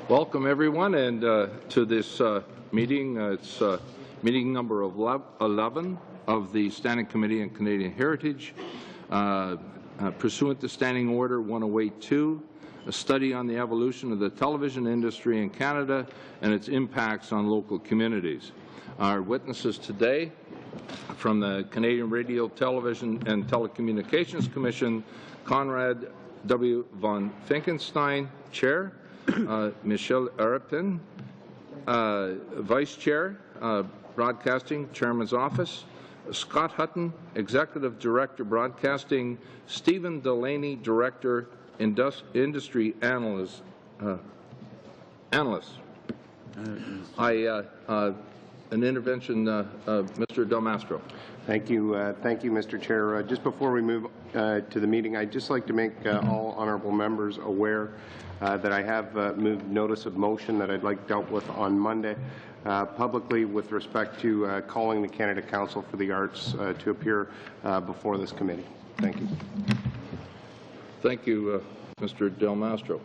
Welcome, everyone, and to this meeting. It's meeting number 11 of the Standing Committee on Canadian Heritage. Pursuant to Standing Order 1082, a study on the evolution of the television industry in Canada and its impacts on local communities. Our witnesses today from the Canadian Radio, Television and Telecommunications Commission, Conrad W. von Finkenstein, Chair, Michelle Arpin, Vice Chair, Broadcasting, Chairman's Office, Scott Hutton, Executive Director, Broadcasting, Stephen Delaney, Director, Industry Analyst. An intervention, Mr. Del Mastro. Thank you, Mr. Chair. Just before we move to the meeting, I'd just like to make all honourable members aware that I have moved notice of motion that I'd like dealt with on Monday publicly with respect to calling the Canada Council for the Arts to appear before this committee. Thank you. Thank you, Mr. Del Mastro.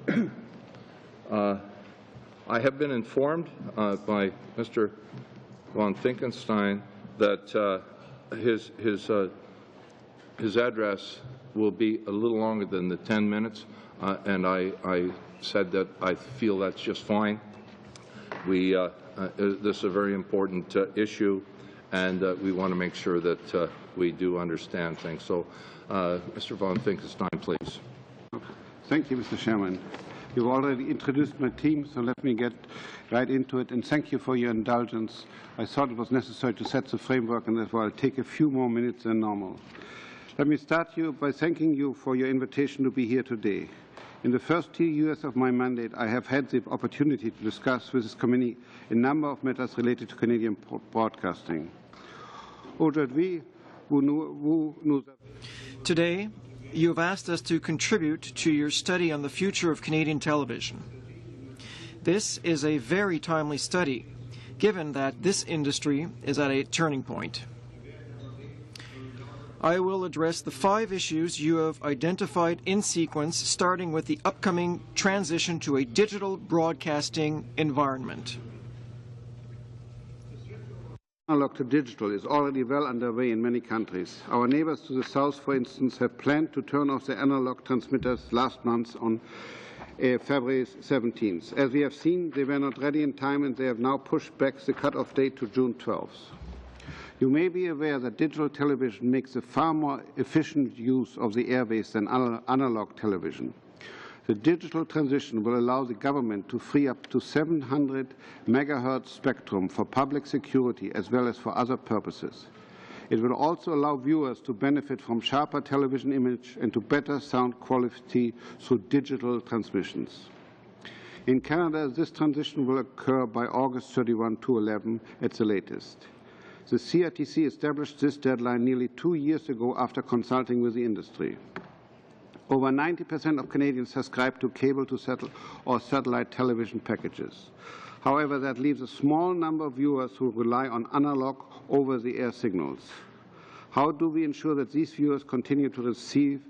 I have been informed by Mr. von Finkenstein that his address will be a little longer than the 10 minutes, and I said that I feel that's just fine. This is a very important issue, and we want to make sure that we do understand things. So, Mr. von Finkenstein, please. Thank you, Mr. Chairman. You've already introduced my team, so let me get right into it. And thank you for your indulgence. I thought it was necessary to set the framework, and therefore I'll take a few more minutes than normal. Let me start by thanking you for your invitation to be here today. In the first 2 years of my mandate, I have had the opportunity to discuss with this committee a number of matters related to Canadian broadcasting. Today, you have asked us to contribute to your study on the future of Canadian television. This is a very timely study, given that this industry is at a turning point. I will address the 5 issues you have identified in sequence, starting with the upcoming transition to a digital broadcasting environment. Analog to digital is already well underway in many countries. Our neighbors to the south, for instance, have planned to turn off their analog transmitters last month on February 17th. As we have seen, they were not ready in time, and they have now pushed back the cut-off date to June 12th. You may be aware that digital television makes a far more efficient use of the airwaves than analog television. The digital transition will allow the government to free up to 700 megahertz spectrum for public security as well as for other purposes. It will also allow viewers to benefit from sharper television image and to better sound quality through digital transmissions. In Canada, this transition will occur by August 31, 2011 at the latest. The CHPC established this deadline nearly 2 years ago after consulting with the industry. Over 90% of Canadians subscribe to cable to or satellite television packages. However, that leaves a small number of viewers who rely on analog over-the-air signals. How do we ensure that these viewers continue to receive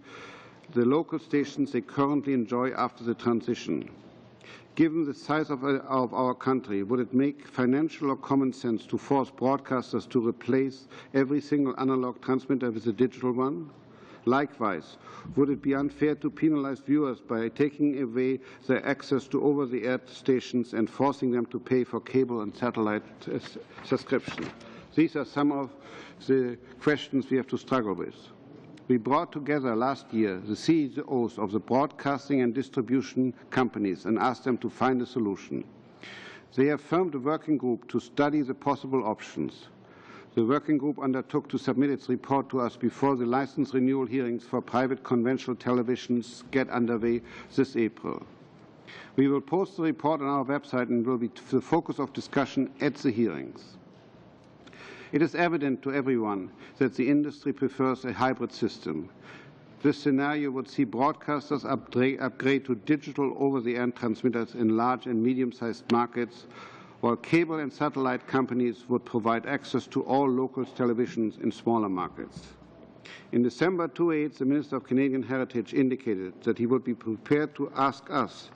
the local stations they currently enjoy after the transition? Given the size of our country, would it make financial or common sense to force broadcasters to replace every single analog transmitter with a digital one? Likewise, would it be unfair to penalize viewers by taking away their access to over-the-air stations and forcing them to pay for cable and satellite subscription? These are some of the questions we have to struggle with. We brought together last year the CEOs of the broadcasting and distribution companies and asked them to find a solution. They have formed a working group to study the possible options. The working group undertook to submit its report to us before the license renewal hearings for private conventional televisions get underway this April. We will post the report on our website and will be the focus of discussion at the hearings. It is evident to everyone that the industry prefers a hybrid system. This scenario would see broadcasters upgrade to digital over-the-air transmitters in large and medium-sized markets, while cable and satellite companies would provide access to all local televisions in smaller markets. In December 2008, the Minister of Canadian Heritage indicated that he would be prepared to ask us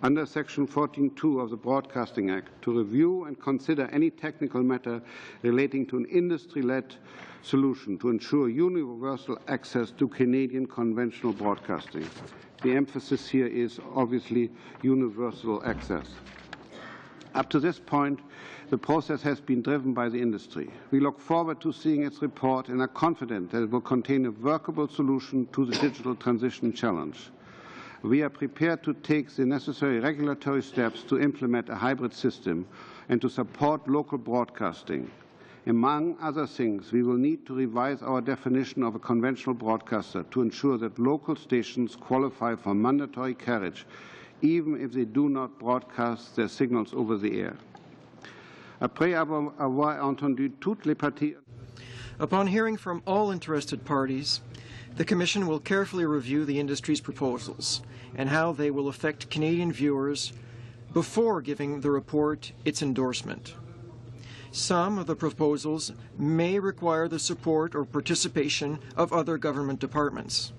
under Section 14(2) of the Broadcasting Act to review and consider any technical matter relating to an industry-led solution to ensure universal access to Canadian conventional broadcasting. The emphasis here is obviously universal access. Up to this point, the process has been driven by the industry. We look forward to seeing its report and are confident that it will contain a workable solution to the digital transition challenge. We are prepared to take the necessary regulatory steps to implement a hybrid system and to support local broadcasting. Among other things, we will need to revise our definition of a conventional broadcaster to ensure that local stations qualify for mandatory carriage, even if they do not broadcast their signals over the air. Après avoir entendu toutes les parties. Upon hearing from all interested parties, the Commission will carefully review the industry's proposals and how they will affect Canadian viewers before giving the report its endorsement. Some of the proposals may require the support or participation of other government departments.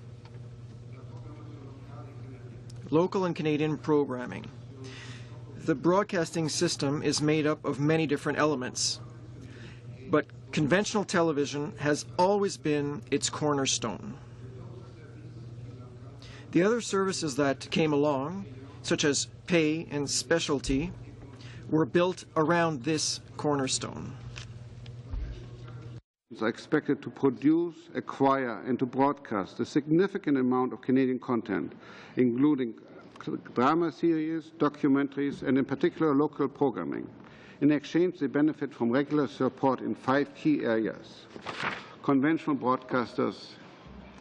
Local and Canadian programming. The broadcasting system is made up of many different elements, but conventional television has always been its cornerstone. The other services that came along, such as pay and specialty, were built around this cornerstone. Are expected to produce, acquire, and to broadcast a significant amount of Canadian content, including drama series, documentaries, and in particular local programming. In exchange, they benefit from regular support in 5 key areas. Conventional broadcasters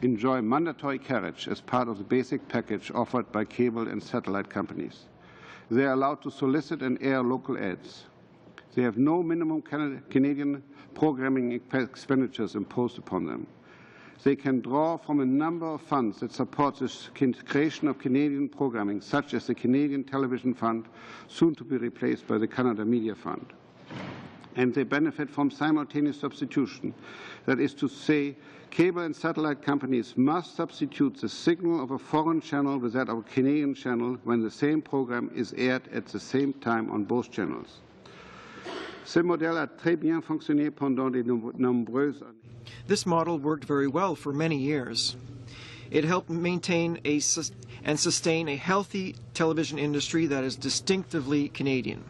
enjoy mandatory carriage as part of the basic package offered by cable and satellite companies. They are allowed to solicit and air local ads. They have no minimum Canadian programming expenditures imposed upon them. They can draw from a number of funds that support the creation of Canadian programming, such as the Canadian Television Fund, soon to be replaced by the Canada Media Fund. And they benefit from simultaneous substitution. That is to say, cable and satellite companies must substitute the signal of a foreign channel with that of a Canadian channel when the same program is aired at the same time on both channels. Ce modèle a très bien fonctionné pendant de nombreuses années. This model worked very well for many years. It helped maintain and sustain a healthy television industry that is distinctively Canadian.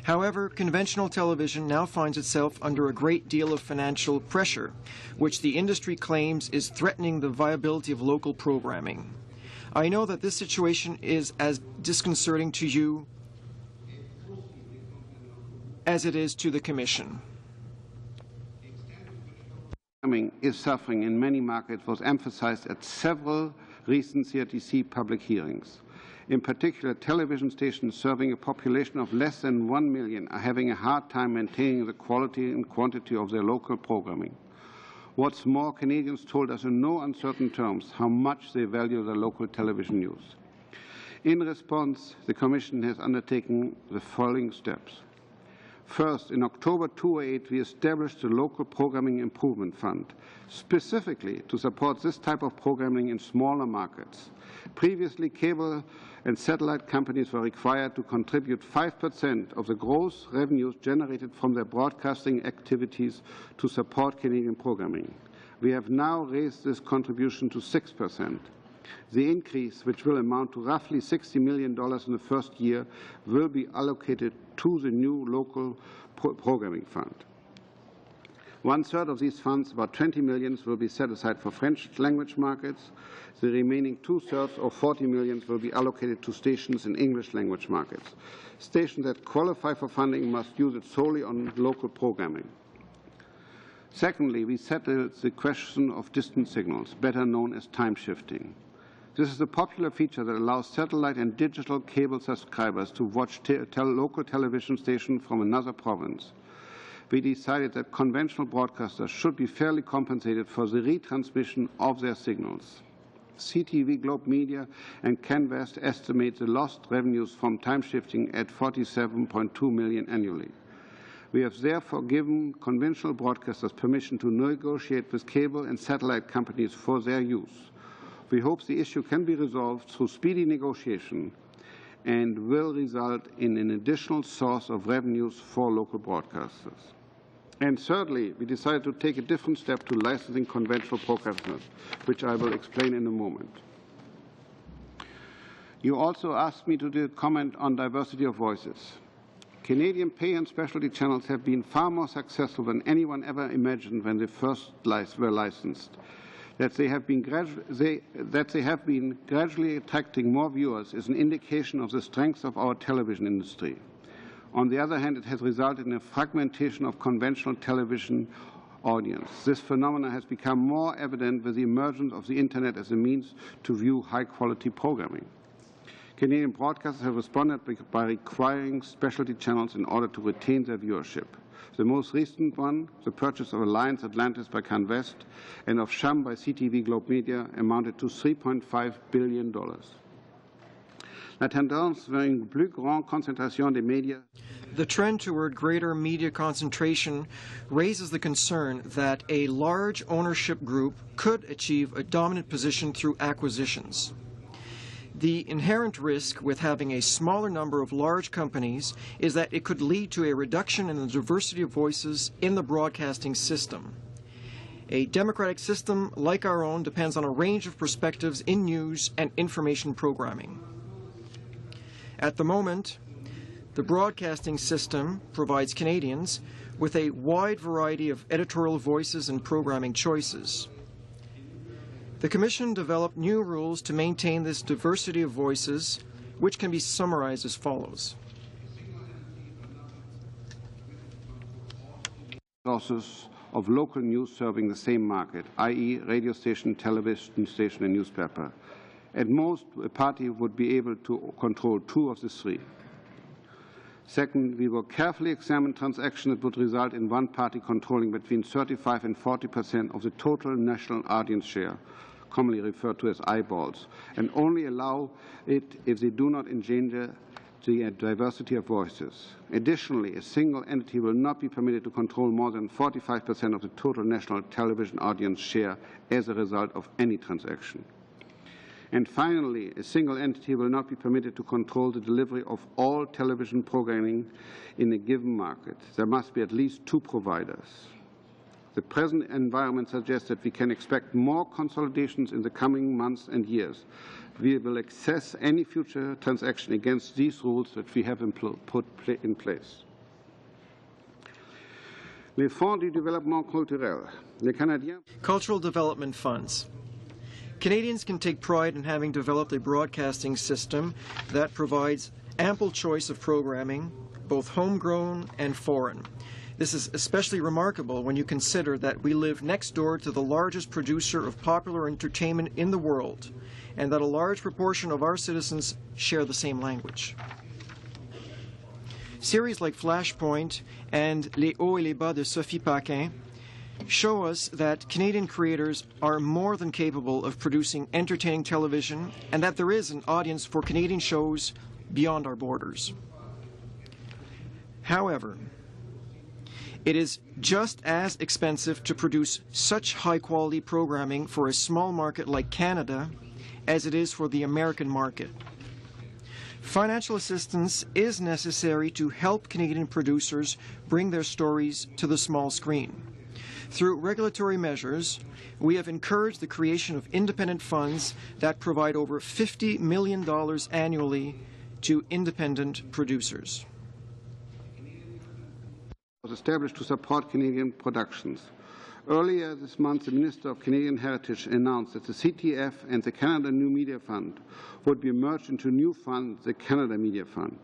However, conventional television now finds itself under a great deal of financial pressure, which the industry claims is threatening the viability of local programming. I know that this situation is as disconcerting to you as it is to the Commission. Is suffering in many markets was emphasized at several recent CRTC public hearings. In particular, television stations serving a population of less than 1 million are having a hard time maintaining the quality and quantity of their local programming. What's more, Canadians told us in no uncertain terms how much they value their local television news. In response, the Commission has undertaken the following steps. First, in October 2008, we established the Local Programming Improvement Fund, specifically to support this type of programming in smaller markets. Previously, cable and satellite companies were required to contribute 5% of the gross revenues generated from their broadcasting activities to support Canadian programming. We have now raised this contribution to 6%. The increase, which will amount to roughly $60 million in the first year, will be allocated to the new local programming fund. 1/3 of these funds, about $20 million, will be set aside for French language markets. The remaining 2/3, or $40 million, will be allocated to stations in English language markets. Stations that qualify for funding must use it solely on local programming. Secondly, we settled the question of distant signals, better known as time shifting. This is a popular feature that allows satellite and digital cable subscribers to watch local television stations from another province. We decided that conventional broadcasters should be fairly compensated for the retransmission of their signals. CTV, Globe Media, and Canvest estimate the lost revenues from time shifting at $47.2 million annually. We have therefore given conventional broadcasters permission to negotiate with cable and satellite companies for their use. We hope the issue can be resolved through speedy negotiation and will result in an additional source of revenues for local broadcasters. And thirdly, we decided to take a different step to licensing conventional broadcasters, which I will explain in a moment. You also asked me to comment on diversity of voices. Canadian pay and specialty channels have been far more successful than anyone ever imagined when they first were licensed. That they have been gradually attracting more viewers is an indication of the strength of our television industry. On the other hand, it has resulted in a fragmentation of conventional television audience. This phenomenon has become more evident with the emergence of the Internet as a means to view high-quality programming. Canadian broadcasters have responded by requiring specialty channels in order to retain their viewership. The most recent one, the purchase of Alliance Atlantis by CanWest and of Sham by CTV Globe Media, amounted to $3.5 billion. La tendance vers une plus grande concentration des médias. The trend toward greater media concentration raises the concern that a large ownership group could achieve a dominant position through acquisitions. The inherent risk with having a smaller number of large companies is that it could lead to a reduction in the diversity of voices in the broadcasting system. A democratic system like our own depends on a range of perspectives in news and information programming. At the moment, the broadcasting system provides Canadians with a wide variety of editorial voices and programming choices. The Commission developed new rules to maintain this diversity of voices, which can be summarized as follows. Sources of local news serving the same market, i.e. radio station, television station, and newspaper. At most, a party would be able to control 2 of the 3. Second, we will carefully examine transactions that would result in one party controlling between 35% and 40% of the total national audience share, commonly referred to as eyeballs, and only allow it if they do not endanger the diversity of voices. Additionally, a single entity will not be permitted to control more than 45% of the total national television audience share as a result of any transaction. And finally, a single entity will not be permitted to control the delivery of all television programming in a given market. There must be at least 2 providers. The present environment suggests that we can expect more consolidations in the coming months and years. We will assess any future transaction against these rules that we have put in place. Les fonds du développement culturel. Les Canadiens. Cultural development funds. Canadians can take pride in having developed a broadcasting system that provides ample choice of programming, both homegrown and foreign. This is especially remarkable when you consider that we live next door to the largest producer of popular entertainment in the world, and that a large proportion of our citizens share the same language. Series like Flashpoint and Les Hauts et les Bas de Sophie Paquin show us that Canadian creators are more than capable of producing entertaining television and that there is an audience for Canadian shows beyond our borders. However, it is just as expensive to produce such high-quality programming for a small market like Canada as it is for the American market. Financial assistance is necessary to help Canadian producers bring their stories to the small screen. Through regulatory measures, we have encouraged the creation of independent funds that provide over $50 million annually to independent producers. Was established to support Canadian productions. Earlier this month, the Minister of Canadian Heritage announced that the CTF and the Canada New Media Fund would be merged into a new fund, the Canada Media Fund.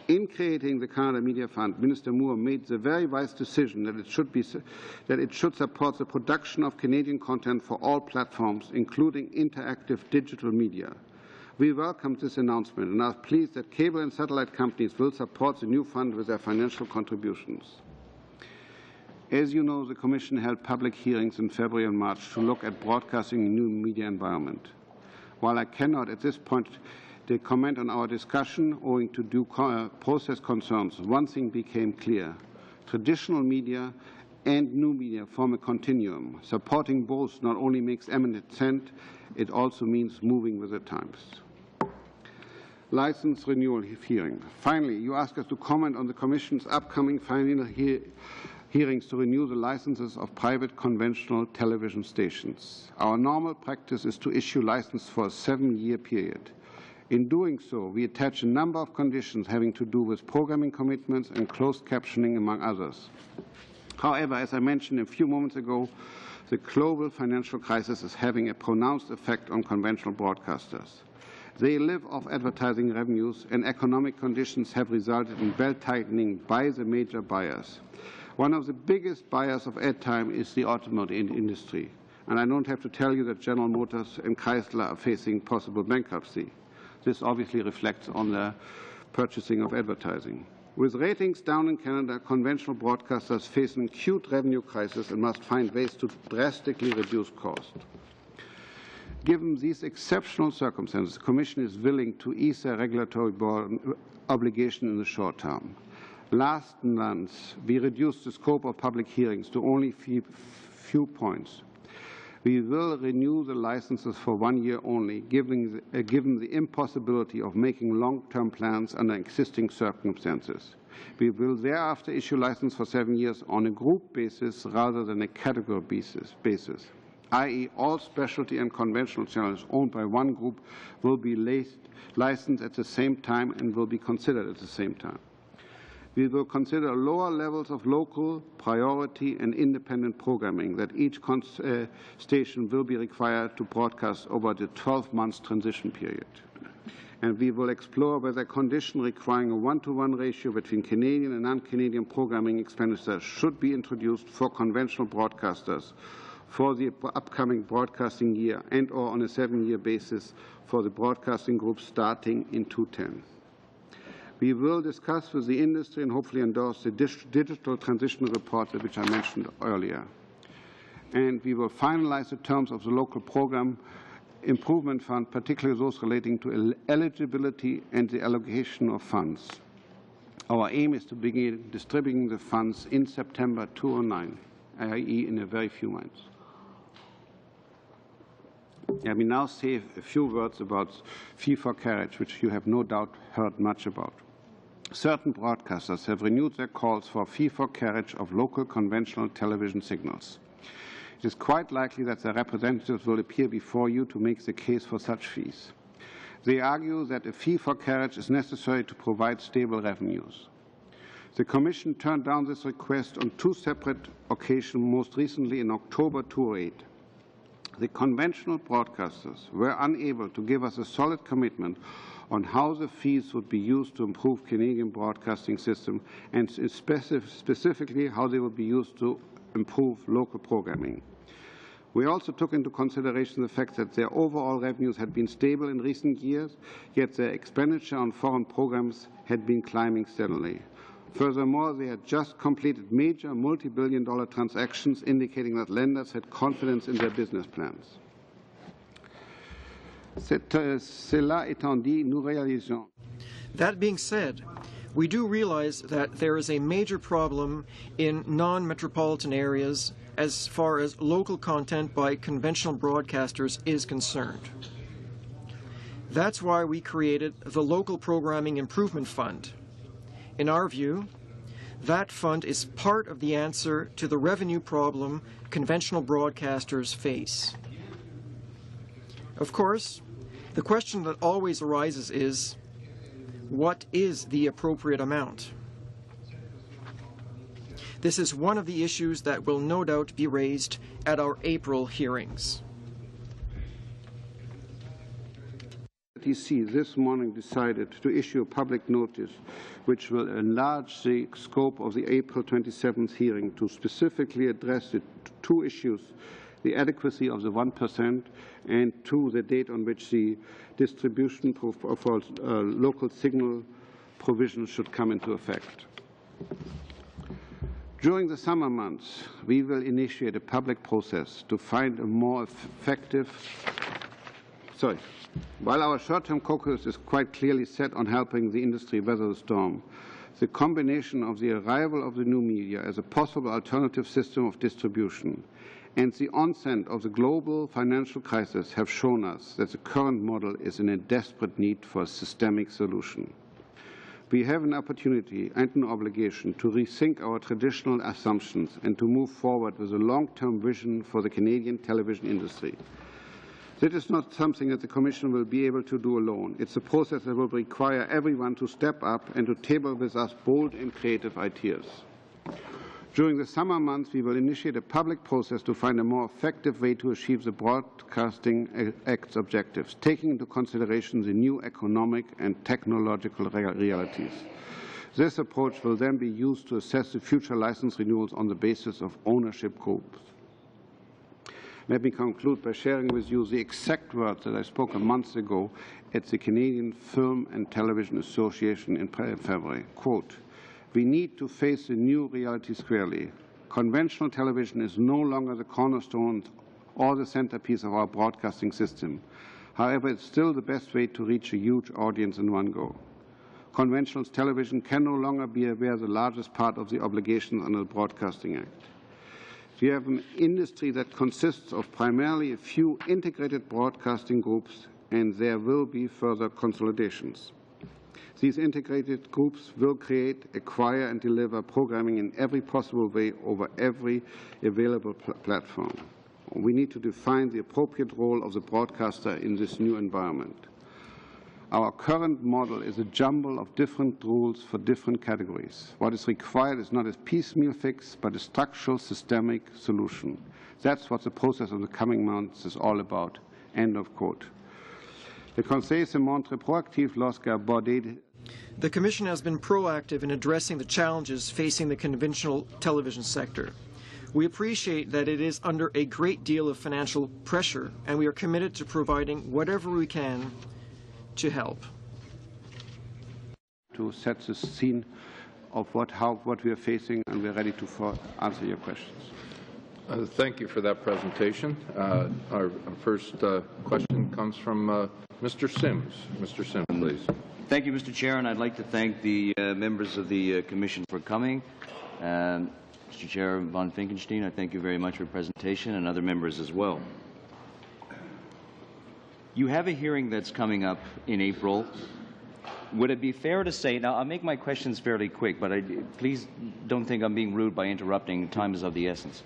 In creating the Canada Media Fund, Minister Moore made the very wise decision that it should support the production of Canadian content for all platforms, including interactive digital media. We welcome this announcement and are pleased that cable and satellite companies will support the new fund with their financial contributions. As you know, the Commission held public hearings in February and March to look at broadcasting in a new media environment. While I cannot at this point comment on our discussion owing to due process concerns, one thing became clear. Traditional media and new media form a continuum. Supporting both not only makes eminent sense, it also means moving with the times. license renewal hearing. Finally, you ask us to comment on the Commission's upcoming final hearings to renew the licenses of private conventional television stations. Our normal practice is to issue license for a 7-year period. In doing so, we attach a number of conditions having to do with programming commitments and closed captioning, among others. However, as I mentioned a few moments ago, the global financial crisis is having a pronounced effect on conventional broadcasters. They live off advertising revenues, and economic conditions have resulted in belt-tightening by the major buyers. One of the biggest buyers of ad time is the automotive industry, and I don't have to tell you that General Motors and Chrysler are facing possible bankruptcy. This obviously reflects on the purchasing of advertising. With ratings down in Canada, conventional broadcasters face an acute revenue crisis and must find ways to drastically reduce costs. Given these exceptional circumstances, the Commission is willing to ease their regulatory obligation in the short term. Last month, we reduced the scope of public hearings to only few points. We will renew the licenses for 1 year only, given the impossibility of making long-term plans under existing circumstances. We will thereafter issue license for 7 years on a group basis rather than a category basis, i.e. all specialty and conventional channels owned by one group will be licensed at the same time and will be considered at the same time. We will consider lower levels of local, priority, and independent programming that each station will be required to broadcast over the 12-month transition period. And we will explore whether a condition requiring a 1-to-1 ratio between Canadian and non-Canadian programming expenditure should be introduced for conventional broadcasters for the upcoming broadcasting year and/or on a 7-year basis for the broadcasting group starting in 2010. We will discuss with the industry and hopefully endorse the digital transition report which I mentioned earlier. And we will finalize the terms of the local program improvement fund, particularly those relating to eligibility and the allocation of funds. Our aim is to begin distributing the funds in September 2009, i.e. in a very few months. Let me now say a few words about fee for carriage, which you have no doubt heard much about. Certain broadcasters have renewed their calls for fee for carriage of local conventional television signals. It is quite likely that their representatives will appear before you to make the case for such fees. They argue that a fee for carriage is necessary to provide stable revenues. The Commission turned down this request on 2 separate occasions, most recently in October 2008. The conventional broadcasters were unable to give us a solid commitment on how the fees would be used to improve Canadian broadcasting system and specifically how they would be used to improve local programming. We also took into consideration the fact that their overall revenues had been stable in recent years, yet their expenditure on foreign programs had been climbing steadily. Furthermore, they had just completed major multi-billion-dollar transactions indicating that lenders had confidence in their business plans. Cela étant dit, nous réalisons. That being said, we do realize that there is a major problem in non-metropolitan areas as far as local content by conventional broadcasters is concerned. That's why we created the Local Programming Improvement Fund. In our view, that fund is part of the answer to the revenue problem conventional broadcasters face. Of course, the question that always arises is, what is the appropriate amount? This is one of the issues that will no doubt be raised at our April hearings. CHPC this morning decided to issue a public notice which will enlarge the scope of the April 27th hearing to specifically address the 2 issues, the adequacy of the 1% and 2, the date on which the distribution for local signal provisions should come into effect. During the summer months, we will initiate a public process to find a more effective While our short-term focus is quite clearly set on helping the industry weather the storm, the combination of the arrival of the new media as a possible alternative system of distribution and the onset of the global financial crisis have shown us that the current model is in a desperate need for a systemic solution. We have an opportunity and an obligation to rethink our traditional assumptions and to move forward with a long-term vision for the Canadian television industry. This is not something that the Commission will be able to do alone. It's a process that will require everyone to step up and to table with us bold and creative ideas. During the summer months, we will initiate a public process to find a more effective way to achieve the Broadcasting Act's objectives, taking into consideration the new economic and technological realities. This approach will then be used to assess the future license renewals on the basis of ownership groups. Let me conclude by sharing with you the exact words that I spoke a month ago at the Canadian Film and Television Association in February. Quote, "We need to face the new reality squarely. Conventional television is no longer the cornerstone or the centerpiece of our broadcasting system. However, it's still the best way to reach a huge audience in one go. Conventional television can no longer bear the largest part of the obligations under the Broadcasting Act. We have an industry that consists of primarily a few integrated broadcasting groups, and there will be further consolidations. These integrated groups will create, acquire, and deliver programming in every possible way over every available platform. We need to define the appropriate role of the broadcaster in this new environment. Our current model is a jumble of different rules for different categories. What is required is not a piecemeal fix, but a structural, systemic solution. That's what the process of the coming months is all about." End of quote. Le Conseil se montre proactif lorsque abordé. The Commission has been proactive in addressing the challenges facing the conventional television sector. We appreciate that it is under a great deal of financial pressure, and we are committed to providing whatever we can to help. To set the scene of what we are facing, and we are ready to answer your questions. Thank you for that presentation. Our first question comes from Mr. Sims. Mr. Sims, please. Thank you, Mr. Chair, and I'd like to thank the members of the Commission for coming. Mr. Chair von Finkenstein, I thank you very much for your presentation, and other members as well. You have a hearing that's coming up in April. Would it be fair to say, now I'll make my questions fairly quick, but please don't think I'm being rude by interrupting. Time is of the essence.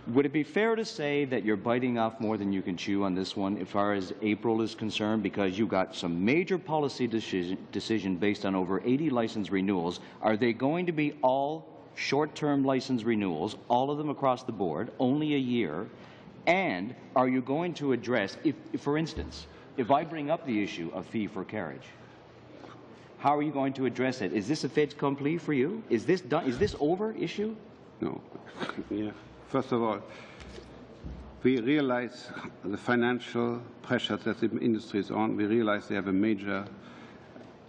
Would it be fair to say that you're biting off more than you can chew on this one as far as April is concerned, because you got some major policy decision based on over 80 license renewals? Are they going to be all short-term license renewals, all of them across the board, only a year? And are you going to address, if for instance, if I bring up the issue of fee for carriage, how are you going to address it? Is this a fait accompli for you? Is this done? Is this over issue? No. Yeah. First of all, we realize the financial pressure that the industry is on. We realize they have a major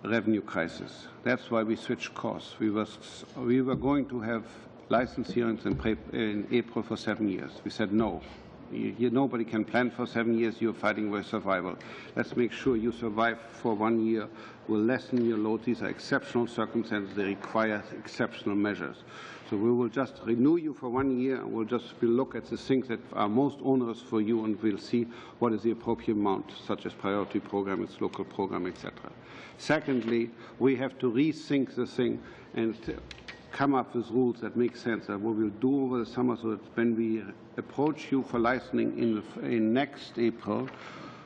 revenue crisis. That's why we switched course. We were going to have license hearings in April for 7 years. We said no. Nobody can plan for 7 years. You're fighting with survival. Let's make sure you survive for 1 year. We'll lessen your load. These are exceptional circumstances. They require exceptional measures. So we will just renew you for 1 year, and we'll look at the things that are most onerous for you, and we'll see what is the appropriate amount, such as priority program, its local program, etc. Secondly, we have to rethink the thing and come up with rules that make sense. What we'll do over the summer, so that when we approach you for licensing in next April,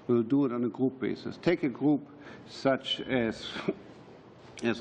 we'll do it on a group basis. Take a group such as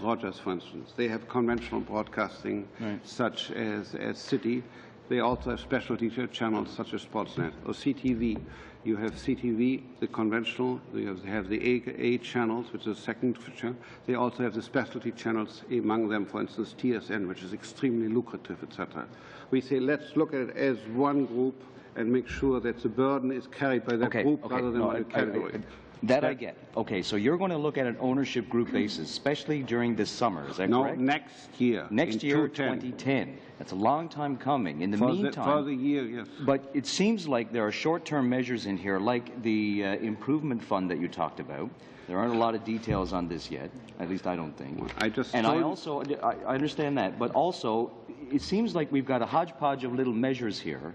Rogers, for instance. They have conventional broadcasting, right, such as City. They also have specialty channels such as Sportsnet or CTV. You have CTV, the conventional. They have the A channels, which is the second channel. They also have the specialty channels, among them, for instance, TSN, which is extremely lucrative, etc. We say let's look at it as one group and make sure that the burden is carried by that group rather than by the category. That I get. Okay, so you're going to look at an ownership group basis, especially during this summer, is that No, correct? next year. Next in year, 2010. 2010. That's a long time coming. In the meantime, For the year, yes. but it seems like there are short-term measures in here, like the improvement fund that you talked about. There aren't a lot of details on this yet. At least I don't think. I just and I told- also I understand that, but also it seems like we've got a hodgepodge of little measures here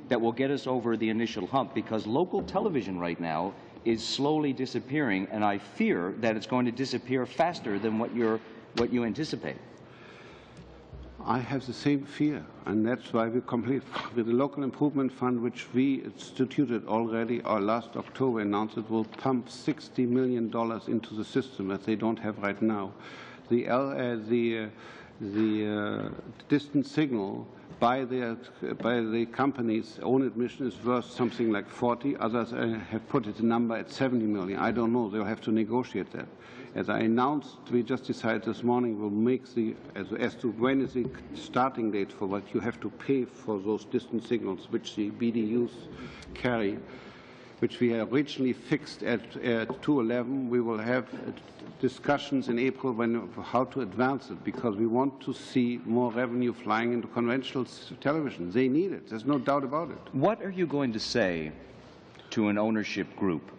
that will get us over the initial hump, because local television right now is slowly disappearing, and I fear that it's going to disappear faster than what you anticipate. I have the same fear, and that's why we complete with the local improvement fund, which we instituted already, or last October announced it will pump $60 million into the system that they don't have right now. The distant signal by the company's own admission is worth something like 40. Others have put it a number at 70 million. I don't know. They'll have to negotiate that. As I announced, we just decided this morning we'll make as to when is the starting date for what you have to pay for those distant signals, which the BDUs carry, which we had originally fixed at 211. We will have discussions in April how to advance it, because we want to see more revenue flying into conventional television. They need it. There's no doubt about it. What are you going to say to an ownership group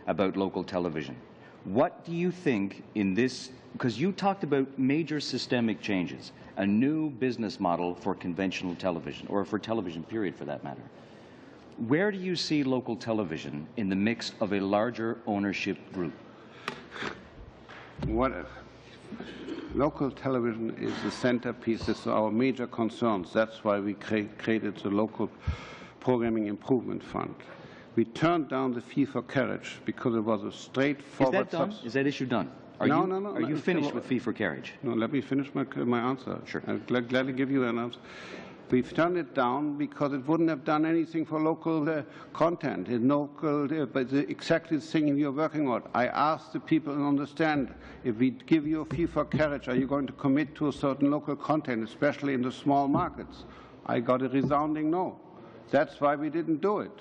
about local television? What do you think in this, because you talked about major systemic changes, a new business model for conventional television, or for television period for that matter. Where do you see local television in the mix of a larger ownership group? Local television is the centerpiece. It's our major concerns. That's why we created the local programming improvement fund. We turned down the fee for carriage because it was a straightforward. Is that done? Is that issue done? Are you finished with fee for carriage? No, let me finish my answer. Sure. I'll gladly give you an answer. We've turned it down because it wouldn't have done anything for local content, but exactly the thing you're working on. I asked the people to understand, if we give you a fee for carriage, are you going to commit to a certain local content, especially in the small markets? I got a resounding no. That's why we didn't do it.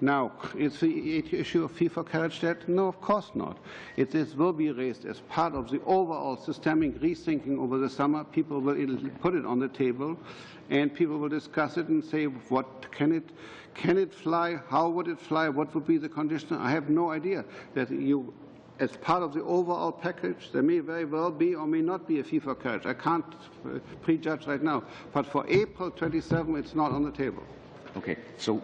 Now, is the issue of fee for carriage debt? No, of course not. This will be raised as part of the overall systemic rethinking over the summer. People will put it on the table, and people will discuss it and say, what can it fly? How would it fly? What would be the condition? I have no idea. That you, as part of the overall package, there may very well be or may not be a fee for carriage. I can't prejudge right now. But for April 27, it's not on the table. Okay, so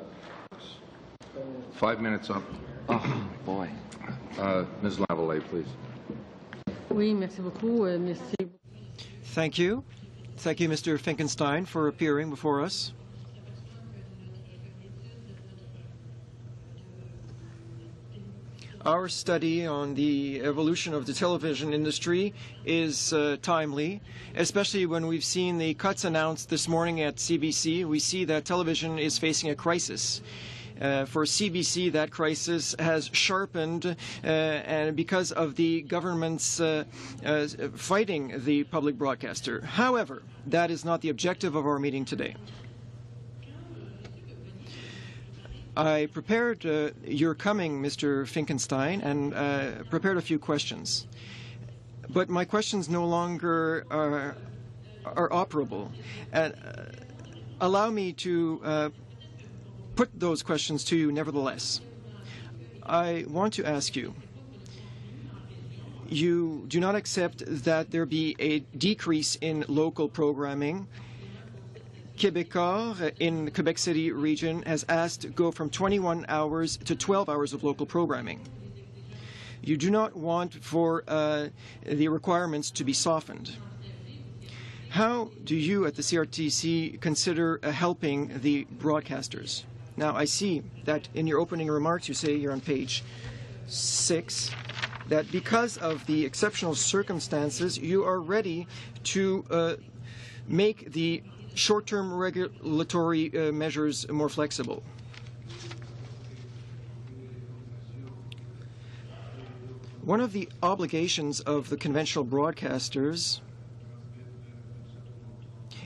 5 minutes up. oh boy. Ms. Lavallee, please. Oui, merci beaucoup. Merci. Thank you. Thank you, Mr. Finkenstein, for appearing before us. Our study on the evolution of the television industry is timely, especially when we've seen the cuts announced this morning at CBC. We see that television is facing a crisis. For CBC, that crisis has sharpened, and because of the government's fighting the public broadcaster. However, that is not the objective of our meeting today. I prepared your coming, Mr. Finkenstein, and prepared a few questions. But my questions no longer are operable. Allow me to put those questions to you nevertheless. I want to ask you, you do not accept that there be a decrease in local programming. Québécois in the Quebec City region has asked to go from 21 hours to 12 hours of local programming. You do not want for the requirements to be softened. How do you at the CRTC consider helping the broadcasters? Now, I see that in your opening remarks, you say you're on page 6, that because of the exceptional circumstances, you are ready to make the short-term regulatory measures more flexible. One of the obligations of the conventional broadcasters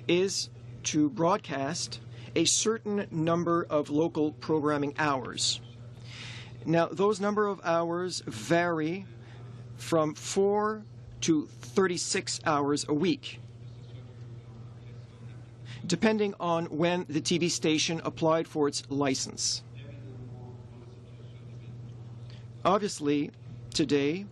is to broadcast a certain number of local programming hours. Now, those number of hours vary from 4 to 36 hours a week, depending on when the TV station applied for its license. Obviously, today,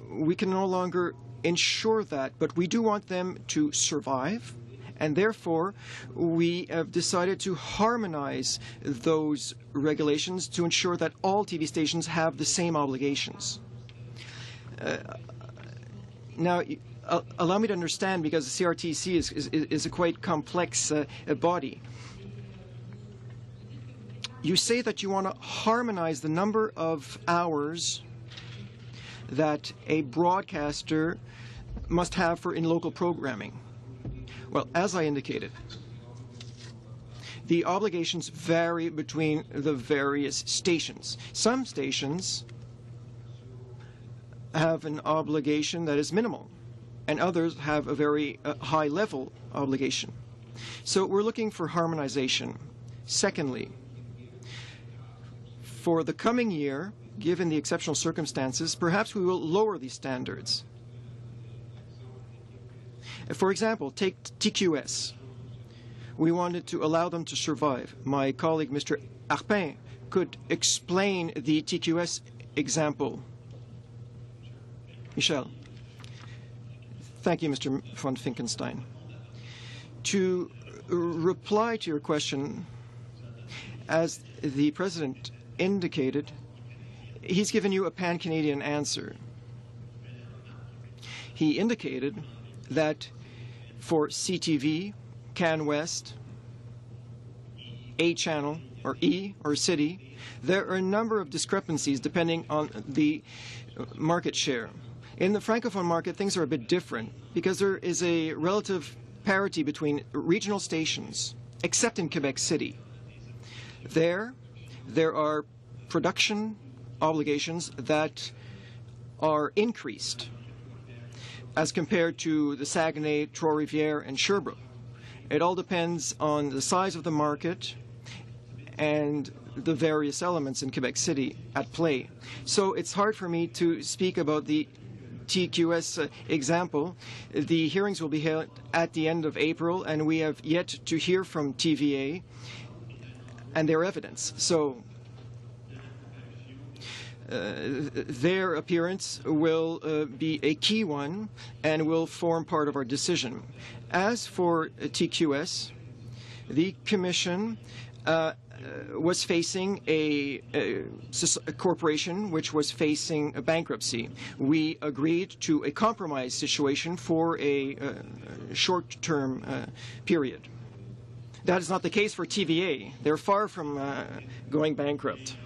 we can no longer ensure that, but we do want them to survive, and therefore we have decided to harmonize those regulations to ensure that all TV stations have the same obligations. Now, allow me to understand, because the CRTC is a quite complex body. You say that you want to harmonize the number of hours that a broadcaster must have for in-local programming. Well, as I indicated, the obligations vary between the various stations. Some stations have an obligation that is minimal, and others have a very high-level obligation. So we're looking for harmonization. Secondly, for the coming year, given the exceptional circumstances, perhaps we will lower these standards. For example, take TQS. We wanted to allow them to survive. My colleague, Mr. Arpin, could explain the TQS example. Michel. Thank you, Mr. von Finkenstein. To reply to your question, as the President indicated, he's given you a pan-Canadian answer. He indicated that for CTV, Can West, A Channel, or E, or City, there are a number of discrepancies depending on the market share. In the Francophone market, things are a bit different because there is a relative parity between regional stations, except in Quebec City. There are production obligations that are increased as compared to the Saguenay, Trois-Rivières, and Sherbrooke. It all depends on the size of the market and the various elements in Quebec City at play. So it's hard for me to speak about the TQS example. The hearings will be held at the end of April, and we have yet to hear from TVA and their evidence. So their appearance will be a key one and will form part of our decision. As for TQS, the Commission was facing a corporation which was facing a bankruptcy. We agreed to a compromise situation for a short-term period. That is not the case for TVA. They're far from going bankrupt.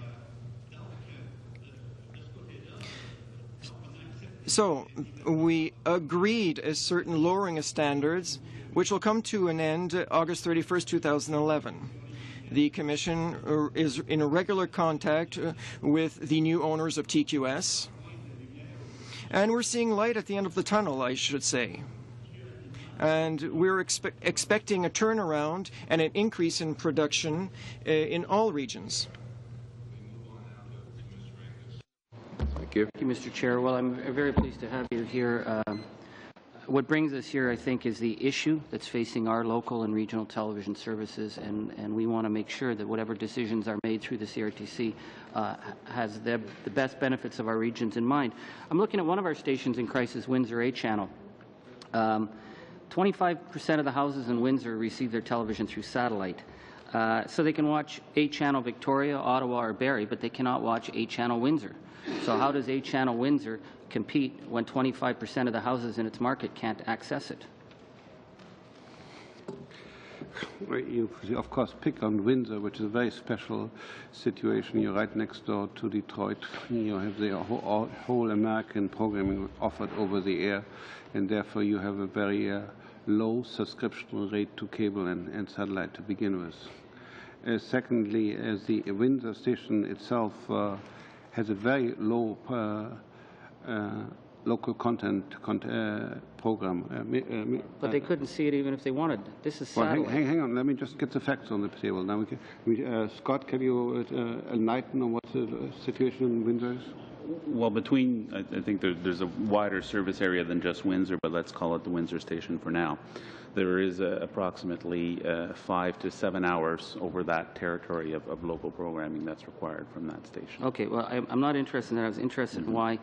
So we agreed a certain lowering of standards, which will come to an end August 31st, 2011. The Commission is in regular contact with the new owners of TQS, and we're seeing light at the end of the tunnel, I should say. And we're expecting a turnaround and an increase in production in all regions. Thank you. Thank you, Mr. Chair. Well, I'm very pleased to have you here. What brings us here, I think, is the issue that's facing our local and regional television services, and we want to make sure that whatever decisions are made through the CRTC has the best benefits of our regions in mind. I'm looking at one of our stations in crisis, Windsor A Channel. 25% of the houses in Windsor receive their television through satellite. So they can watch A Channel Victoria, Ottawa, or Barrie, but they cannot watch A Channel Windsor. So how does A Channel Windsor compete when 25% of the houses in its market can't access it? You, of course, pick on Windsor, which is a very special situation. You're right next door to Detroit. You have the whole American programming offered over the air, and therefore you have a very low subscription rate to cable and satellite to begin with. Secondly, the Windsor station itself has a very low local content program. But they couldn't see it even if they wanted. This is Well, satellite. hang on. Let me just get the facts on the table. Now, Scott, can you enlighten on what the situation in Windsor is? Well, I think there's a wider service area than just Windsor, but let's call it the Windsor station for now. There is approximately 5 to 7 hours over that territory of local programming that's required from that station. Okay, well, I'm not interested in that. I was interested in why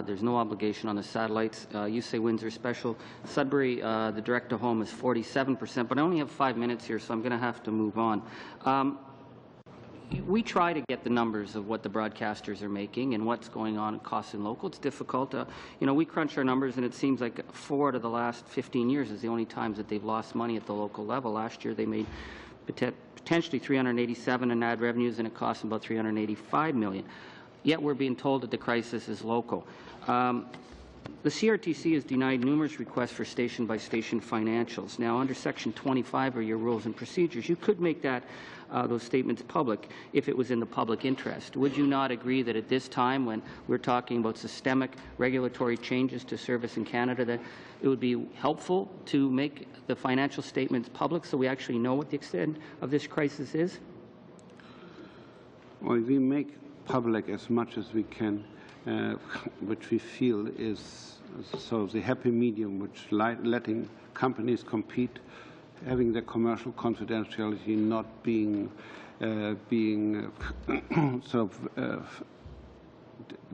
there's no obligation on the satellites. You say Windsor Special. Sudbury, the direct-to-home is 47%, but I only have 5 minutes here, so I'm going to have to move on. We try to get the numbers of what the broadcasters are making and what's going on in costs in local. It's difficult. You know, we crunch our numbers, and it seems like 4 out of the last 15 years is the only times that they've lost money at the local level. Last year, they made potentially 387 in ad revenues, and it cost them about 385 million. Yet we're being told that the crisis is local. The CRTC has denied numerous requests for station-by-station financials. Now, under Section 25 of your rules and procedures, you could make that those statements public if it was in the public interest. Would you not agree that at this time, when we're talking about systemic regulatory changes to service in Canada, that it would be helpful to make the financial statements public so we actually know what the extent of this crisis is? Well, we make public as much as we can, which we feel is sort of the happy medium, which letting companies compete, having their commercial confidentiality not being sort of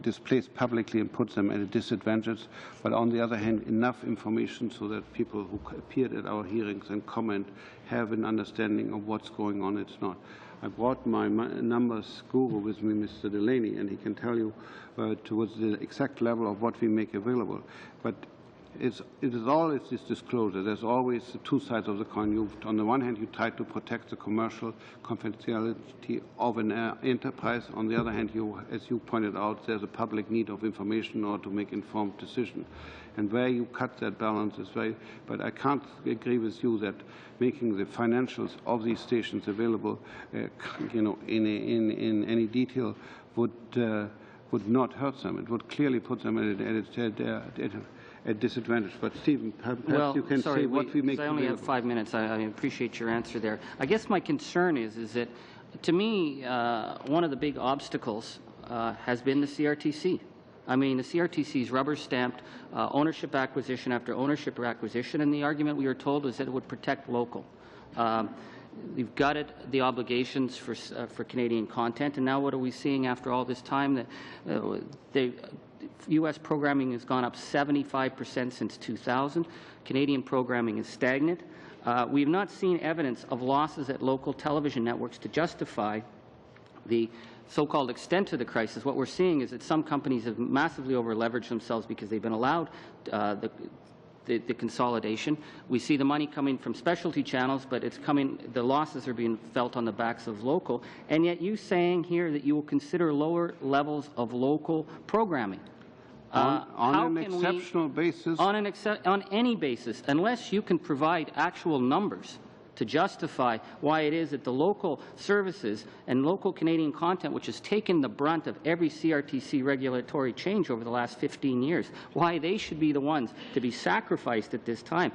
displaced publicly and puts them at a disadvantage, but on the other hand, enough information so that people who appeared at our hearings and comment have an understanding of what's going on. It's not. I brought my numbers guru with me, Mr. Delaney, and he can tell you towards the exact level of what we make available. But it is always this disclosure. There's always the two sides of the coin. On the one hand, you try to protect the commercial confidentiality of an enterprise. On the other hand, as you pointed out, there's a public need of information in order to make informed decisions. And where you cut that balance is very. But I can't agree with you that making the financials of these stations available, in any detail would not hurt them. It would clearly put them at a disadvantage. But Stephen, perhaps you can say what we make. I only have 5 minutes. I appreciate your answer there. I guess my concern is that, to me, one of the big obstacles has been the CRTC. I mean, the CRTC's rubber-stamped ownership acquisition after ownership acquisition, and the argument we were told was that it would protect local. You've gutted the obligations for Canadian content, and now what are we seeing after all this time? That the U.S. programming has gone up 75% since 2000. Canadian programming is stagnant. We have not seen evidence of losses at local television networks to justify the so-called extent of the crisis. What we're seeing is that some companies have massively over-leveraged themselves because they've been allowed the consolidation. We see the money coming from specialty channels, but it's coming. The losses are being felt on the backs of local. And yet, you saying here that you will consider lower levels of local programming. On an exceptional basis? On any basis, unless you can provide actual numbers to justify why it is that the local services and local Canadian content, which has taken the brunt of every CRTC regulatory change over the last 15 years, why they should be the ones to be sacrificed at this time.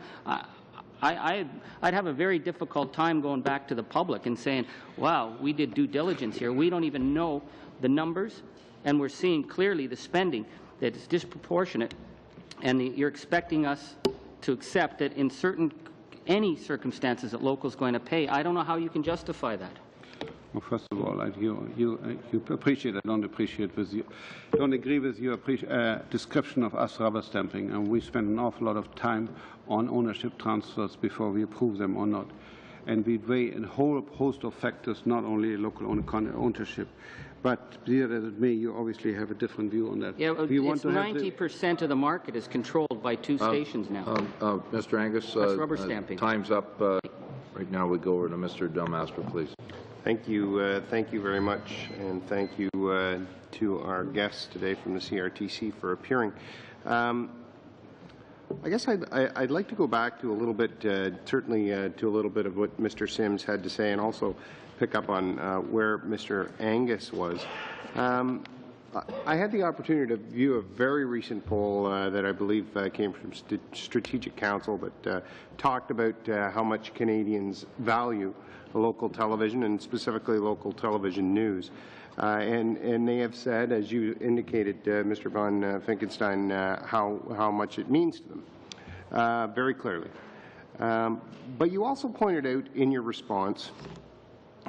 I'd have a very difficult time going back to the public and saying, wow, we did due diligence here. We don't even know the numbers, and we're seeing clearly the spending that is disproportionate, and you're expecting us to accept that in any circumstances that local is going to pay. I don't know how you can justify that. Well, first of all, you appreciate. I don't appreciate with you. Don't agree with your description of us rubber stamping, and we spend an awful lot of time on ownership transfers before we approve them or not, and we weigh a whole host of factors, not only local ownership. But be that as it may, you obviously have a different view on that. Yeah, it's 90% of the market is controlled by two stations now. Mr. Angus, that's rubber stamping. Time's up. Right now we go over to Mr. Delmaster, please. Thank you. Thank you very much, and thank you to our guests today from the CRTC for appearing. I guess I'd like to go back to a little bit, certainly to a little bit of what Mr. Sims had to say, and also pick up on where Mr. Angus was. I had the opportunity to view a very recent poll that I believe came from Strategic Council that talked about how much Canadians value local television and specifically local television news. And they have said, as you indicated, Mr. Von Finkenstein, how much it means to them, very clearly. But you also pointed out in your response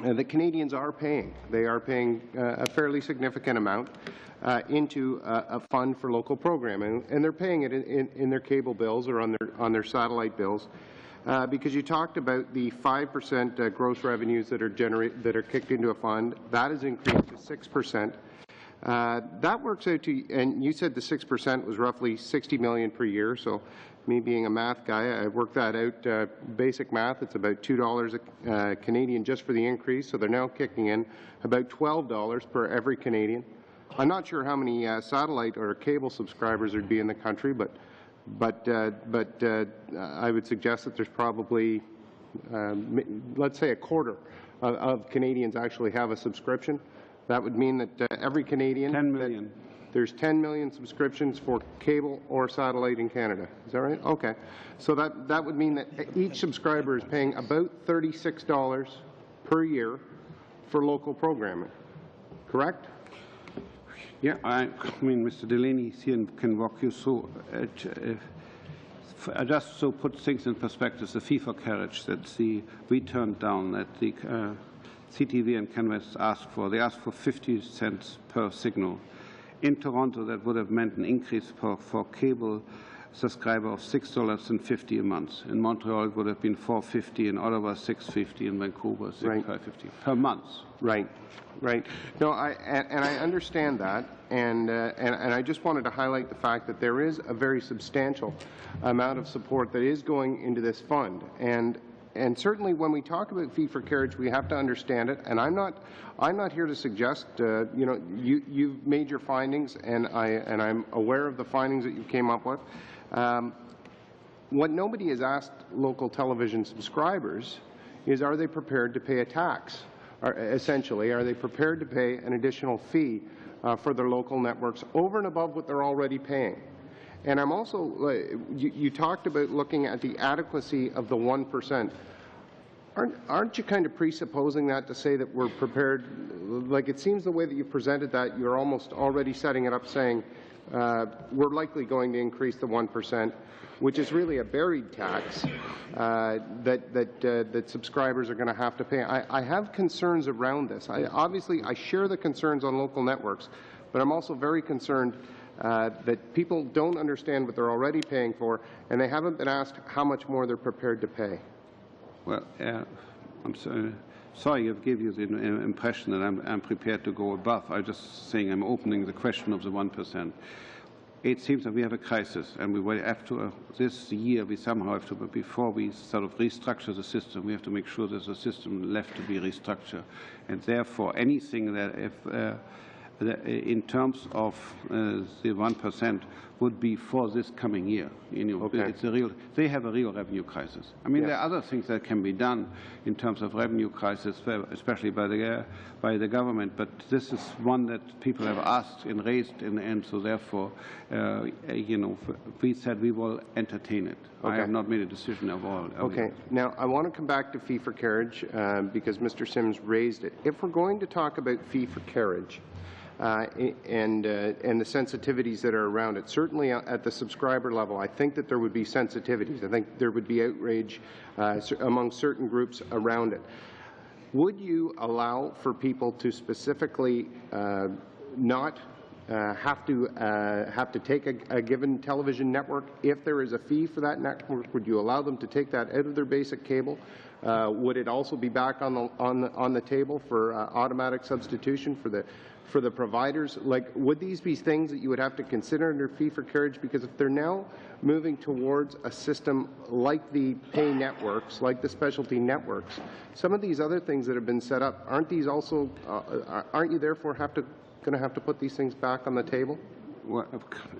that Canadians are paying. They are paying a fairly significant amount into a fund for local programming, and they're paying it in their cable bills or on their satellite bills. Because you talked about the 5% gross revenues that are kicked into a fund. That has increased to 6%. That works out to, and you said the 6% was roughly $60 million per year. So, me being a math guy, I worked that out. Basic math, it's about $2 Canadian just for the increase. So they're now kicking in about $12 per every Canadian. I'm not sure how many satellite or cable subscribers there'd be in the country, but I would suggest that there's probably, let's say, a quarter of Canadians actually have a subscription. That would mean that every Canadian, 10 million. There's 10 million subscriptions for cable or satellite in Canada. Is that right? Okay. So that would mean that each subscriber is paying about $36 per year for local programming. Correct? Yeah, I mean, Mr. Delaney here can walk you through. Just so put things in perspective, the fee for carriage that we turned down that the CTV and Canvas asked for. They asked for 50 cents per signal. In Toronto, that would have meant an increase for cable subscriber of $6.50 a month. In Montreal, it would have been $4.50. In Ottawa, $6.50. In Vancouver, $6.50 per month. Right. Right. No, I understand that, and I just wanted to highlight the fact that there is a very substantial amount of support that is going into this fund, and certainly when we talk about fee for carriage, we have to understand it. And I'm not here to suggest, you know, you've made your findings, and I'm aware of the findings that you came up with. What nobody has asked local television subscribers is, are they prepared to pay a tax? Essentially, are they prepared to pay an additional fee for their local networks over and above what they're already paying? And I'm also, you talked about looking at the adequacy of the 1%. Aren't you kind of presupposing that to say that we're prepared? Like, it seems the way that you presented that, you're almost already setting it up saying we're likely going to increase the 1%, which is really a buried tax that subscribers are going to have to pay. I have concerns around this. Obviously, I share the concerns on local networks, but I'm also very concerned that people don't understand what they're already paying for, and they haven't been asked how much more they're prepared to pay. Well, I'm sorry I gave you the impression that I'm prepared to go above. I'm just saying I'm opening the question of the 1%. It seems that we have a crisis, and we will have to, this year, we somehow have to, before we sort of restructure the system, we have to make sure there's a system left to be restructured. And therefore, anything that, in terms of the 1%, would be for this coming year. You know, okay. It's a real. They have a real revenue crisis. I mean, there are other things that can be done in terms of revenue crisis, especially by the government. But this is one that people have asked and raised, and so therefore, you know, we said we will entertain it. Okay. I have not made a decision of all. Okay. Now, I want to come back to fee for carriage because Mr. Sims raised it. If we're going to talk about fee for carriage, and the sensitivities that are around it. Certainly at the subscriber level, I think that there would be sensitivities. I think there would be outrage among certain groups around it. Would you allow for people to specifically not have to take a given television network if there is a fee for that network? Would you allow them to take that out of their basic cable? Would it also be back on the table for automatic substitution for the providers? Like, would these be things that you would have to consider under fee for carriage? Because if they're now moving towards a system like the pay networks, like the specialty networks, some of these other things that have been set up, aren't these also? Aren't you therefore going to have to put these things back on the table? Well,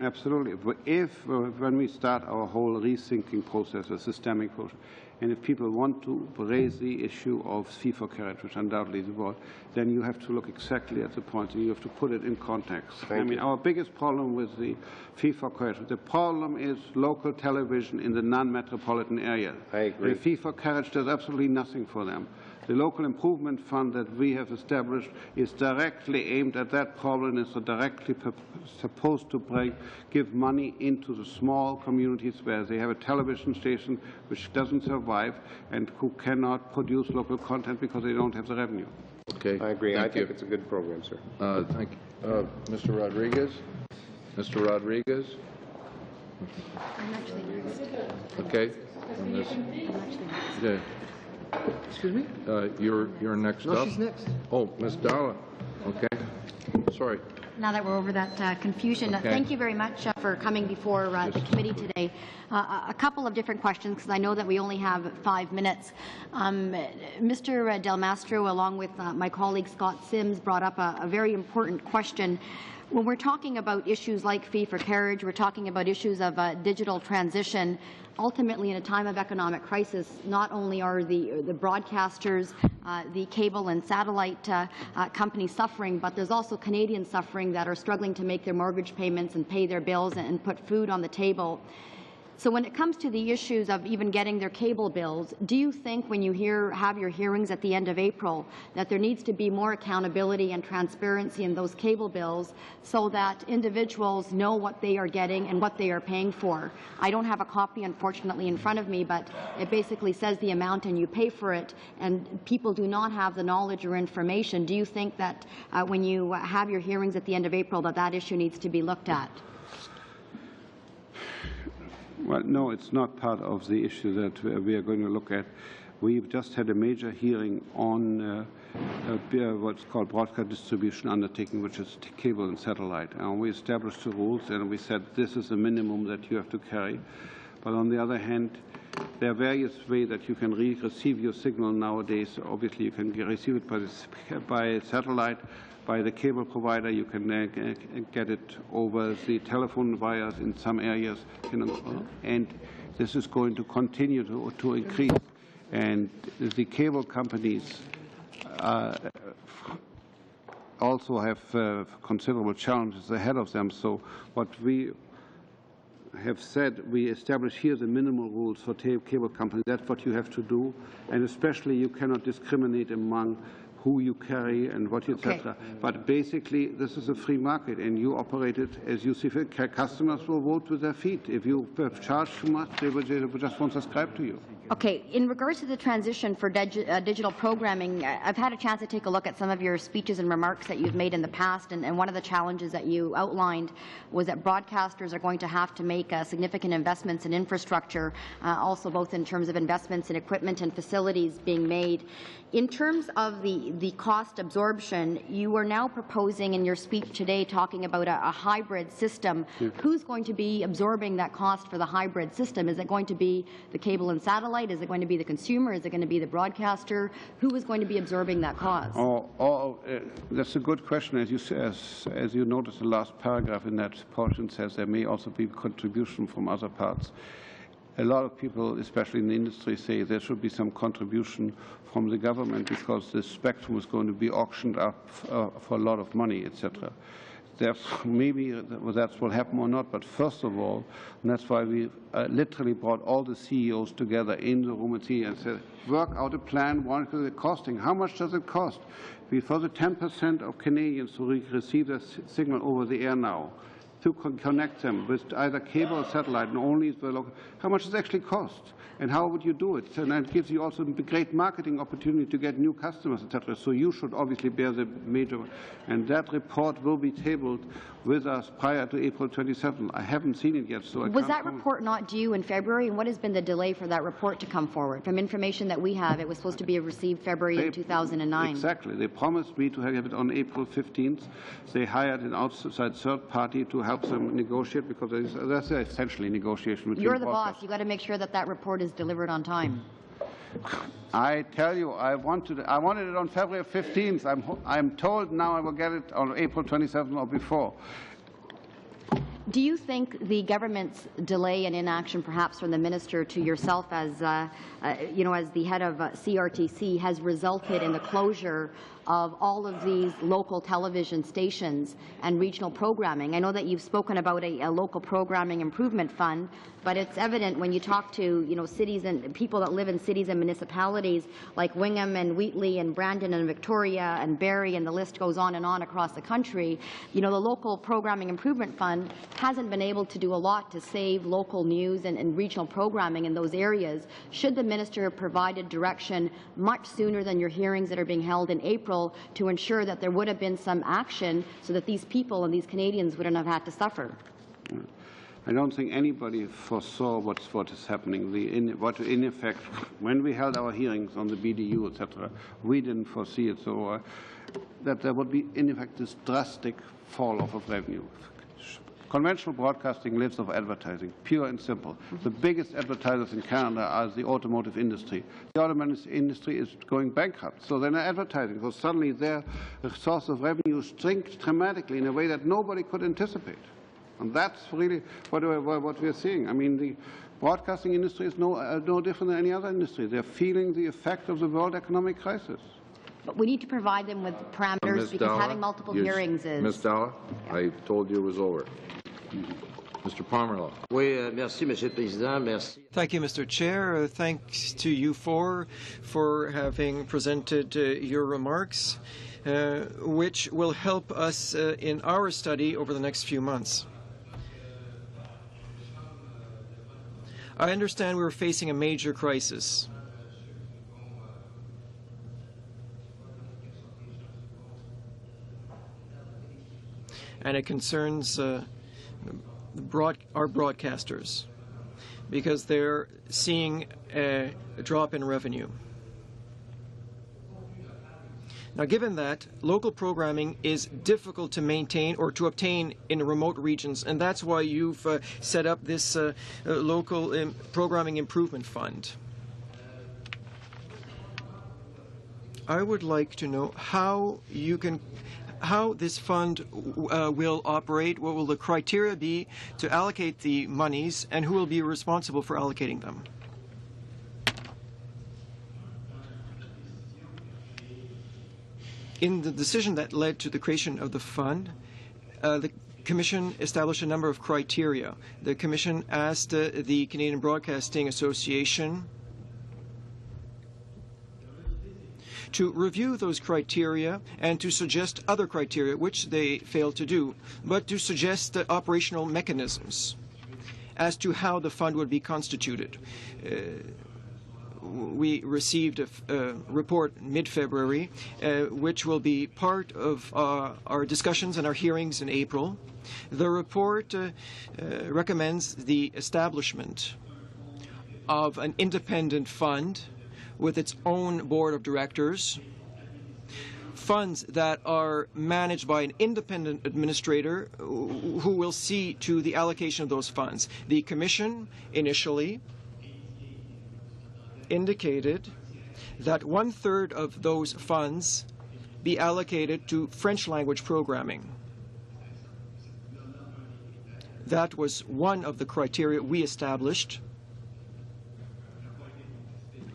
absolutely. When we start our whole rethinking process, a systemic process, and if people want to raise the issue of fee for carriage, which undoubtedly is involved, then you have to look exactly at the point, and you have to put it in context. Our biggest problem with the fee for carriage, the problem is local television in the non-metropolitan area. I agree. The fee for carriage does absolutely nothing for them. The local improvement fund that we have established is directly aimed at that problem and is directly supposed to give money into the small communities where they have a television station which doesn't survive and who cannot produce local content because they don't have the revenue. Okay. I agree. Thank I think you. it's a good program, sir. Thank you. Mr. Rodriguez? Mr. Rodriguez? I'm actually next. Okay. I'm actually next. Okay. Excuse me? You're next up. No, she's next. Oh, Ms. Dalla. Okay. Sorry. Now that we're over that confusion, Okay. thank you very much for coming before the committee today. A couple of different questions, because I know that we only have 5 minutes. Mr. Del Mastro, along with my colleague Scott Sims, brought up a very important question. When we're talking about issues like fee for carriage, we're talking about issues of digital transition. Ultimately, in a time of economic crisis, not only are the broadcasters, the cable and satellite companies suffering, but there's also Canadians suffering that are struggling to make their mortgage payments and pay their bills and put food on the table. So when it comes to the issues of even getting their cable bills, do you think when you have your hearings at the end of April that there needs to be more accountability and transparency in those cable bills so that individuals know what they are getting and what they are paying for? I don't have a copy, unfortunately, in front of me, but it basically says the amount and you pay for it, and people do not have the knowledge or information. Do you think that when you have your hearings at the end of April that issue needs to be looked at? Well, no, it's not part of the issue that we are going to look at. We've just had a major hearing on what's called broadcast distribution undertaking, which is cable and satellite. And we established the rules, and we said this is the minimum that you have to carry. But on the other hand, there are various ways that you can receive your signal nowadays. Obviously, you can receive it by satellite, by the cable provider. You can get it over the telephone wires in some areas, and this is going to continue to increase. And the cable companies also have considerable challenges ahead of them. So what we have said, we establish here the minimal rules for cable companies. That's what you have to do, and especially you cannot discriminate among who you carry and what, etc. Okay. But basically, this is a free market, and you operate it as you see fit. Customers will vote with their feet. If you charge too much, they just won't subscribe to you. Okay. In regards to the transition for digital programming, I've had a chance to take a look at some of your speeches and remarks that you've made in the past, and one of the challenges that you outlined was that broadcasters are going to have to make significant investments in infrastructure, also both in terms of investments in equipment and facilities being made. In terms of the cost absorption, you are now proposing in your speech today talking about a hybrid system. Yeah. Who's going to be absorbing that cost for the hybrid system? Is it going to be the cable and satellite? Is it going to be the consumer? Is it going to be the broadcaster? Who is going to be absorbing that cost? That's a good question. As you notice, the last paragraph in that portion says there may also be contribution from other parts. A lot of people, especially in the industry, say there should be some contribution from the government because the spectrum is going to be auctioned up for a lot of money, etc. Maybe that will happen or not, but first of all, and that's why we literally brought all the CEOs together in the room and said, work out a plan, what is it costing, how much does it cost? For the 10% of Canadians who receive the signal over the air now, to connect them with either cable or satellite, and only the local, how much does it actually cost? And how would you do it? And it gives you also a great marketing opportunity to get new customers, etc. So you should obviously bear the major. And that report will be tabled with us prior to April 27th. I haven't seen it yet, so I Was that report not due in February? And what has been the delay for that report to come forward? From information that we have, it was supposed to be received February 2009. Exactly. They promised me to have it on April 15th. They hired an outside third party to help them negotiate, because that's essentially negotiation. You're the boss. You've got to make sure that that report is delivered on time. I tell you, I wanted it on February 15th. I'm told now I will get it on April 27th or before. Do you think the government's delay and inaction, perhaps from the minister to yourself as, as the head of CRTC, has resulted in the closure of all of these local television stations and regional programming? I know that you've spoken about a local programming improvement fund, but it's evident when you talk to cities and people that live in cities and municipalities like Wingham and Wheatley and Brandon and Victoria and Barrie, and the list goes on and on across the country. The local programming improvement fund hasn't been able to do a lot to save local news and regional programming in those areas. Should the minister have provided direction much sooner than your hearings that are being held in April to ensure that there would have been some action so that these people and these Canadians wouldn't have had to suffer? I don't think anybody foresaw what is happening. What in effect, when we held our hearings on the BDU, etc., we didn't foresee it. So that there would be in effect this drastic fall off of revenue. Conventional broadcasting lives of advertising, pure and simple. The biggest advertisers in Canada are the automotive industry. The automotive industry is going bankrupt, so they're not advertising. So suddenly their source of revenue shrinks dramatically in a way that nobody could anticipate. And that's really what we're seeing. I mean, the broadcasting industry is no different than any other industry. They're feeling the effect of the world economic crisis. But we need to provide them with parameters because Dalla, having multiple hearings is... Ms. Dalla, I told you it was over. Mr. Pomerleau. Merci, Monsieur le Président. Merci. Thank you, Mr. Chair. Thanks to you for having presented your remarks, which will help us in our study over the next few months. I understand we're facing a major crisis. And it concerns our broadcasters because they're seeing a drop in revenue. Now, given that, local programming is difficult to maintain or to obtain in remote regions, and that's why you've set up this local programming improvement fund. I would like to know how this fund will operate, what will the criteria be to allocate the monies, and who will be responsible for allocating them. In the decision that led to the creation of the fund, the Commission established a number of criteria. The Commission asked the Canadian Broadcasting Association to review those criteria and to suggest other criteria, which they failed to do, but to suggest operational mechanisms as to how the fund would be constituted. We received a report mid-February, which will be part of our discussions and our hearings in April. The report recommends the establishment of an independent fund with its own board of directors, funds that are managed by an independent administrator who will see to the allocation of those funds. The Commission initially indicated that 1/3 of those funds be allocated to French language programming. That was one of the criteria we established,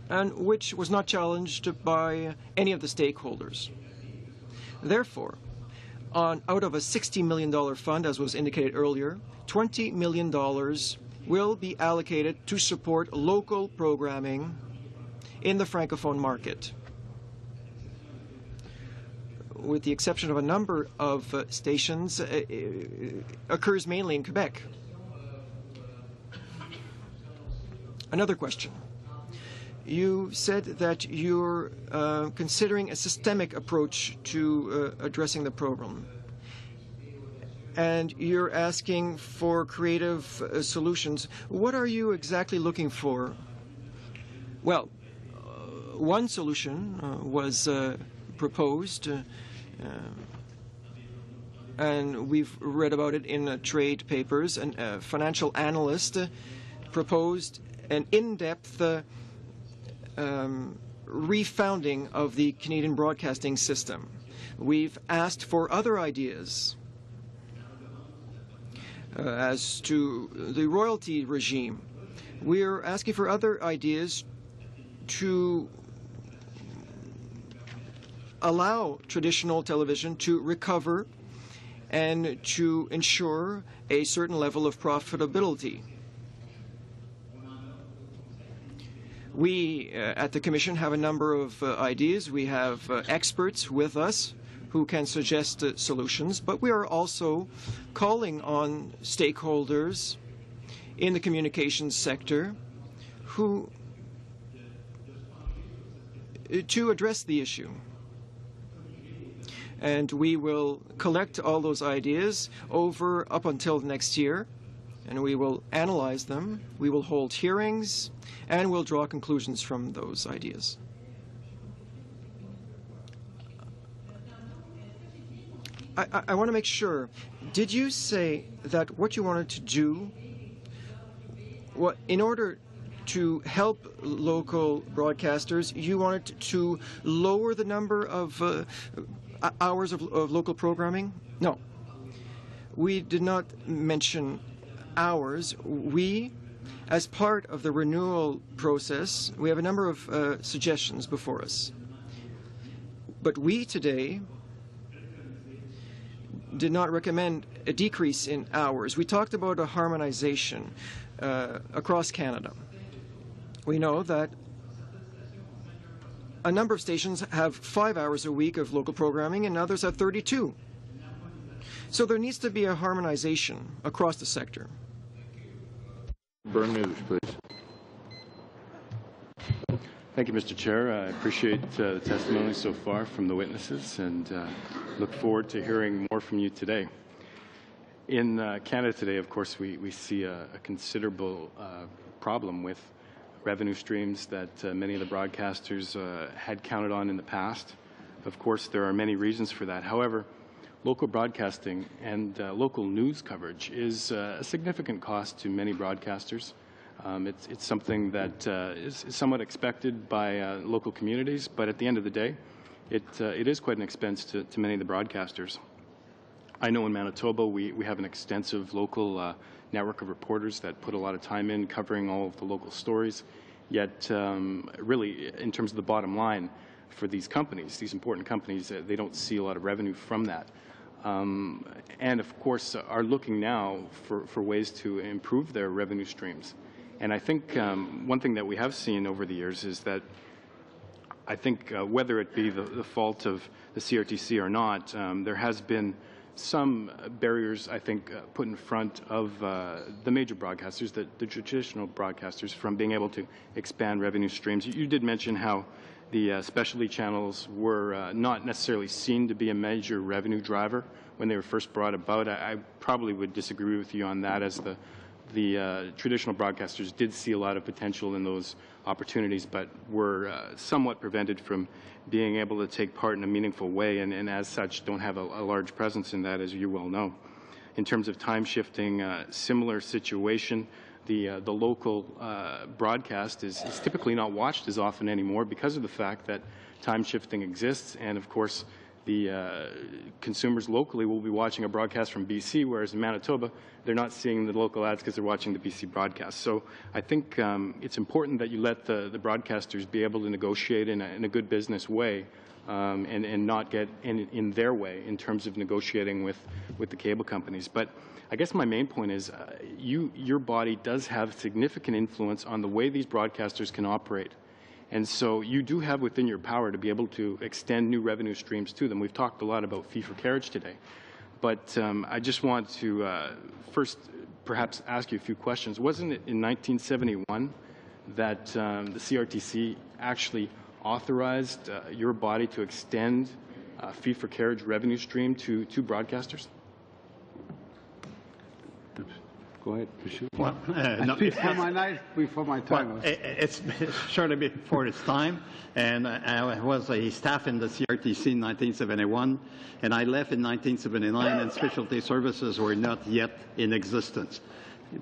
and which was not challenged by any of the stakeholders. Therefore, out of a $60 million fund, as was indicated earlier, $20 million will be allocated to support local programming in the Francophone market, with the exception of a number of stations, occurs mainly in Quebec. Another question. You said that you're considering a systemic approach to addressing the problem, and you're asking for creative solutions. What are you exactly looking for? Well, one solution was proposed, and we've read about it in trade papers, and a financial analyst proposed an in-depth refounding of the Canadian broadcasting system. We've asked for other ideas. As to the royalty regime, we're asking for other ideas to allow traditional television to recover and to ensure a certain level of profitability. We at the Commission have a number of ideas. We have experts with us who can suggest solutions, but we are also calling on stakeholders in the communications sector to address the issue. And we will collect all those ideas up until next year, and we will analyze them. We will hold hearings, and we'll draw conclusions from those ideas. I want to make sure, did you say that what you wanted to do, in order to help local broadcasters, you wanted to lower the number of hours of local programming? No. We did not mention hours. We, as part of the renewal process, we have a number of suggestions before us. But we today did not recommend a decrease in hours. We talked about a harmonization across Canada. We know that a number of stations have 5 hours a week of local programming and others have 32. So there needs to be a harmonization across the sector. Burn please. Thank you, Mr. Chair. I appreciate the testimony so far from the witnesses and look forward to hearing more from you today. In Canada today, of course, we see a considerable problem with revenue streams that many of the broadcasters had counted on in the past. Of course, there are many reasons for that. However, local broadcasting and local news coverage is a significant cost to many broadcasters. It's something that is somewhat expected by local communities, but at the end of the day, it is quite an expense to many of the broadcasters. I know in Manitoba we have an extensive local network of reporters that put a lot of time in covering all of the local stories, yet really in terms of the bottom line for these companies, these important companies, they don't see a lot of revenue from that. And of course are looking now for ways to improve their revenue streams. And I think one thing that we have seen over the years is that I think whether it be the fault of the CRTC or not, there has been some barriers, I think, put in front of the major broadcasters, the traditional broadcasters, from being able to expand revenue streams. You did mention how the specialty channels were not necessarily seen to be a major revenue driver when they were first brought about. I probably would disagree with you on that, as the traditional broadcasters did see a lot of potential in those opportunities, but were somewhat prevented from being able to take part in a meaningful way, and as such don't have a large presence in that, as you well know. In terms of time shifting, similar situation. The local broadcast is typically not watched as often anymore because of the fact that time shifting exists, and of course the consumers locally will be watching a broadcast from BC, whereas in Manitoba they're not seeing the local ads because they're watching the BC broadcast. So I think it's important that you let the broadcasters be able to negotiate in a good business way and not get in their way in terms of negotiating with the cable companies. But I guess my main point is your body does have significant influence on the way these broadcasters can operate. And so you do have within your power to be able to extend new revenue streams to them. We've talked a lot about fee for carriage today. But I just want to first perhaps ask you a few questions. Wasn't it in 1971 that the CRTC actually authorized your body to extend fee for carriage revenue stream to broadcasters? Go ahead. Well, no, before my time. Well, it's surely before its time, and I was a staff in the CRTC in 1971, and I left in 1979, and specialty services were not yet in existence.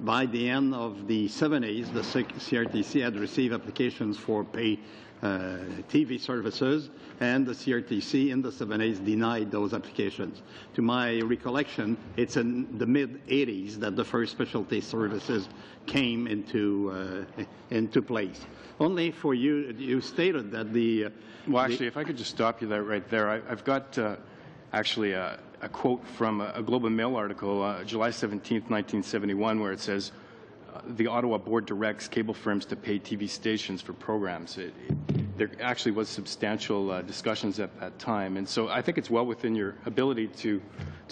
By the end of the 70s, the CRTC had received applications for a TV services, and the CRTC in the 70s denied those applications. To my recollection, it's in the mid-80s that the first specialty services came into place. Only for you, you stated that the... Well, actually, if I could just stop you right there. I've got actually a quote from a Globe and Mail article, July 17th, 1971, where it says, the Ottawa Board directs cable firms to pay TV stations for programs. There actually was substantial discussions at that time, and so I think it's well within your ability to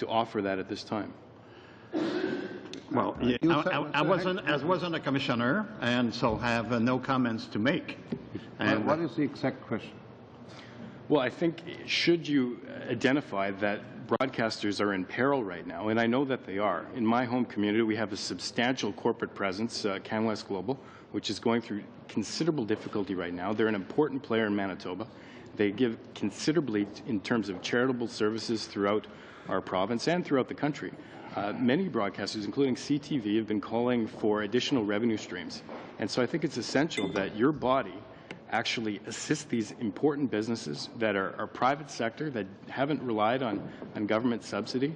offer that at this time. Well, yeah, I wasn't a commissioner, and so have no comments to make. And what is the exact question? Well, I think should you identify that broadcasters are in peril right now, and I know that they are. In my home community, we have a substantial corporate presence, CanWest Global, which is going through considerable difficulty right now. They're an important player in Manitoba. They give considerably in terms of charitable services throughout our province and throughout the country. Many broadcasters, including CTV, have been calling for additional revenue streams. And so I think it's essential that your body actually assist these important businesses that are private sector, that haven't relied on government subsidy,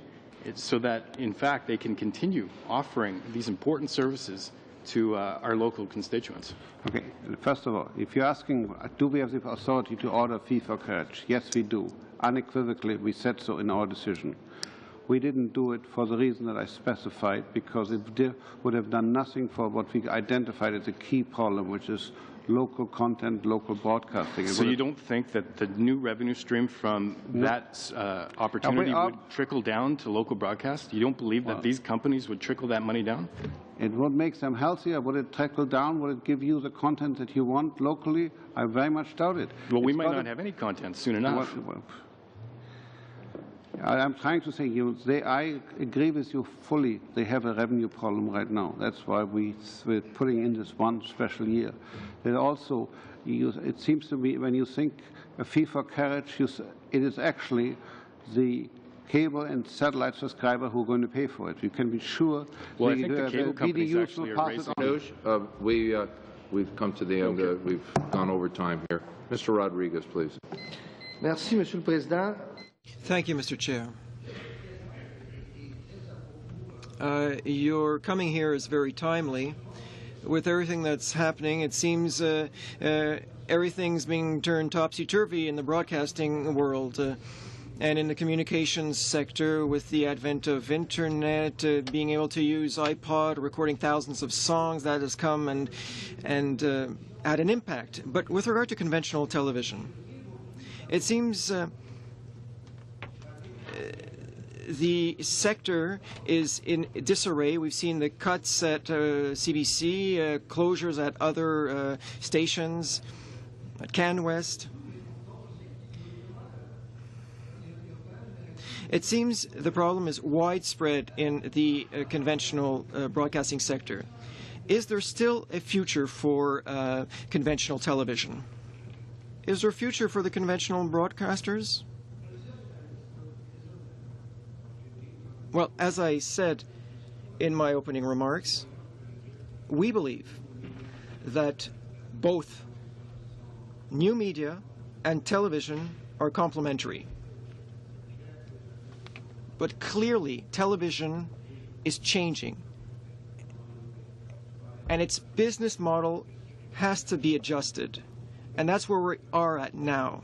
so that, in fact, they can continue offering these important services to our local constituents. Okay. First of all, if you're asking, do we have the authority to order fee for carriage? Yes, we do. Unequivocally, we said so in our decision. We didn't do it for the reason that I specified, because it would have done nothing for what we identified as a key problem, which is local content, local broadcasting. So you don't think that the new revenue stream from that opportunity would trickle down to local broadcast? You don't believe that these companies would trickle that money down? It would make them healthier. Would it trickle down? Would it give you the content that you want locally? I very much doubt it. Well, we might not have any content soon enough. I'm trying to say, I agree with you fully. They have a revenue problem right now. That's why we're putting in this one special year. But also, it seems to me when you think a fee for carriage, it is actually the cable and satellite subscriber who are going to pay for it. You can be sure. Well, I think the cable companies actually are raising it. We've come to the end. We've gone over time here. Mr. Rodriguez, please. Merci, Monsieur le Président. Thank you, Mr. Chair. Your coming here is very timely. With everything that's happening, it seems everything's being turned topsy-turvy in the broadcasting world and in the communications sector with the advent of Internet, being able to use iPod, recording thousands of songs. That has come and had an impact. But with regard to conventional television, it seems the sector is in disarray. We've seen the cuts at CBC, closures at other stations, at CanWest. It seems the problem is widespread in the conventional broadcasting sector. Is there still a future for conventional television? Is there a future for the conventional broadcasters? Well, as I said in my opening remarks, we believe that both new media and television are complementary. But clearly, television is changing, and its business model has to be adjusted, and that's where we are at now.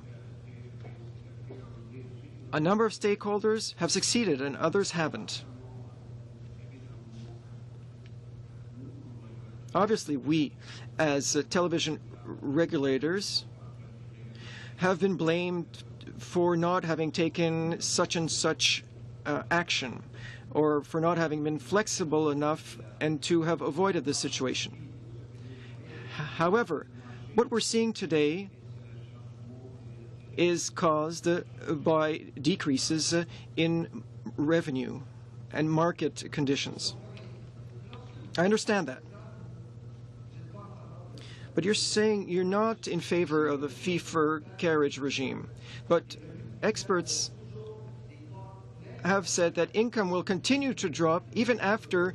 A number of stakeholders have succeeded and others haven't. Obviously, we, as television regulators, have been blamed for not having taken such and such action, or for not having been flexible enough and to have avoided this situation. However, what we're seeing today is caused by decreases in revenue and market conditions. I understand that. But you're saying you're not in favor of the fee for carriage regime. But experts have said that income will continue to drop even after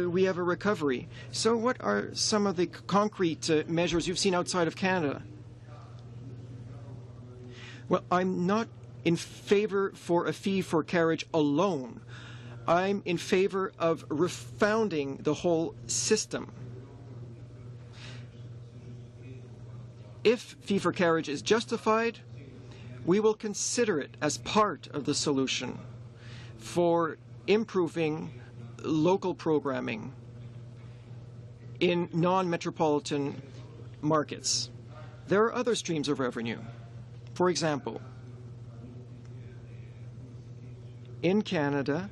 we have a recovery. So what are some of the concrete measures you've seen outside of Canada? Well, I'm not in favor for a fee for carriage alone. I'm in favor of refounding the whole system. If fee for carriage is justified, we will consider it as part of the solution for improving local programming in non-metropolitan markets. There are other streams of revenue. For example, in Canada,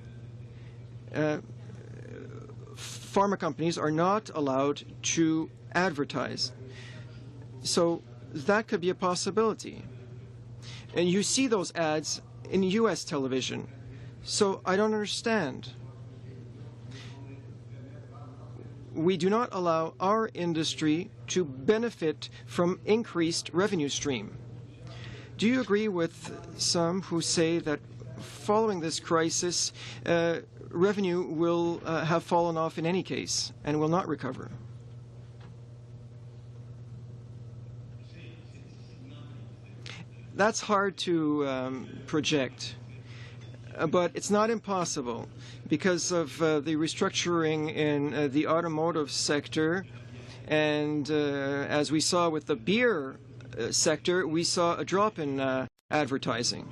pharma companies are not allowed to advertise. So that could be a possibility. And you see those ads in U.S. television. So I don't understand. We do not allow our industry to benefit from increased revenue stream. Do you agree with some who say that following this crisis, revenue will have fallen off in any case and will not recover? That's hard to project, but it's not impossible because of the restructuring in the automotive sector, and as we saw with the beer sector, we saw a drop in advertising.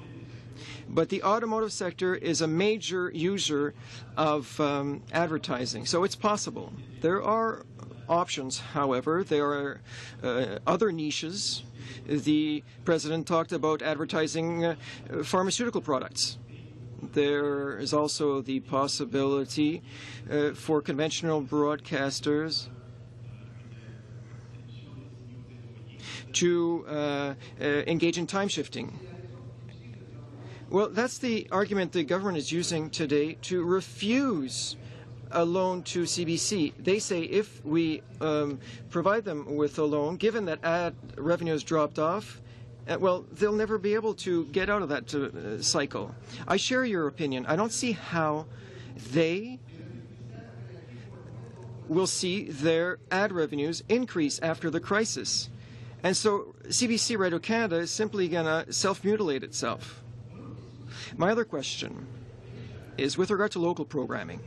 But the automotive sector is a major user of advertising, so it's possible. There are options, however. There are other niches. The President talked about advertising pharmaceutical products. There is also the possibility for conventional broadcasters to engage in time shifting. Well, that's the argument the government is using today to refuse a loan to CBC. They say if we provide them with a loan, given that ad revenue has dropped off, well, they'll never be able to get out of that cycle. I share your opinion. I don't see how they will see their ad revenues increase after the crisis. And so CBC Radio Canada is simply going to self-mutilate itself. My other question is with regard to local programming.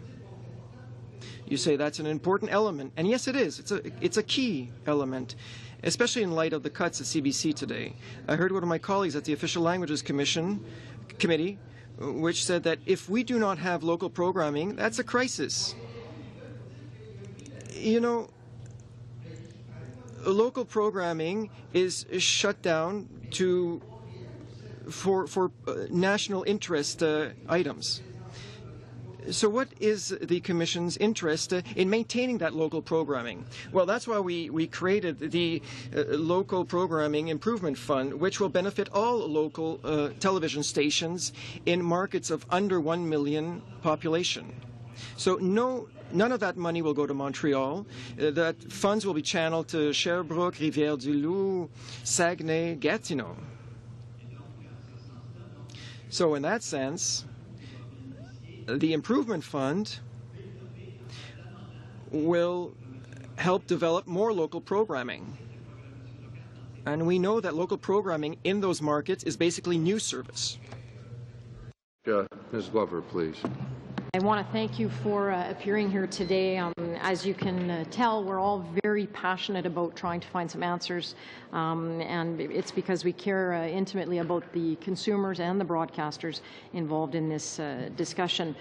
You say that's an important element, and yes, it is. It's a key element, especially in light of the cuts at CBC today. I heard one of my colleagues at the Official Languages Committee, which said that if we do not have local programming, that's a crisis. You know, local programming is shut down for national interest items. So what is the Commission's interest in maintaining that local programming? Well, that's why we created the Local Programming Improvement Fund, which will benefit all local television stations in markets of under 1 million population. So none of that money will go to Montreal. That funds will be channeled to Sherbrooke, Rivière-du-Loup, Saguenay, Gatineau. So in that sense, the Improvement Fund will help develop more local programming. And we know that local programming in those markets is basically news service. Ms. Glover, please. I want to thank you for appearing here today. As you can tell, we're all very passionate about trying to find some answers, and it's because we care intimately about the consumers and the broadcasters involved in this discussion.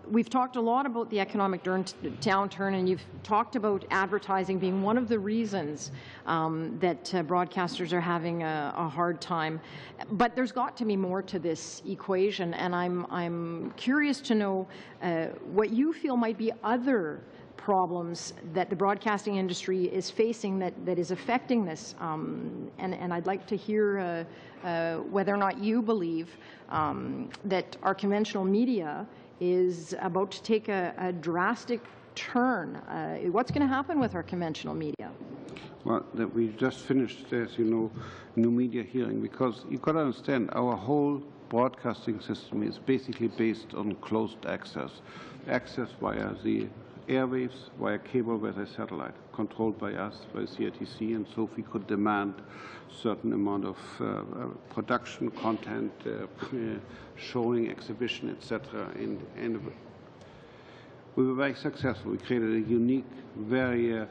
We've talked a lot about the economic downturn, and you've talked about advertising being one of the reasons that broadcasters are having a hard time. But there's got to be more to this equation, and I'm curious to know what you feel might be other problems that the broadcasting industry is facing that is affecting this. And I'd like to hear whether or not you believe that our conventional media is about to take a drastic turn. What's going to happen with our conventional media? Well, we just finished, as you know, new media hearing, because you've got to understand our whole broadcasting system is basically based on closed access via the airwaves via cable, via satellite, controlled by us, by CHPC, and so we could demand certain amount of production, content, showing, exhibition, etc. And we were very successful. We created a unique, very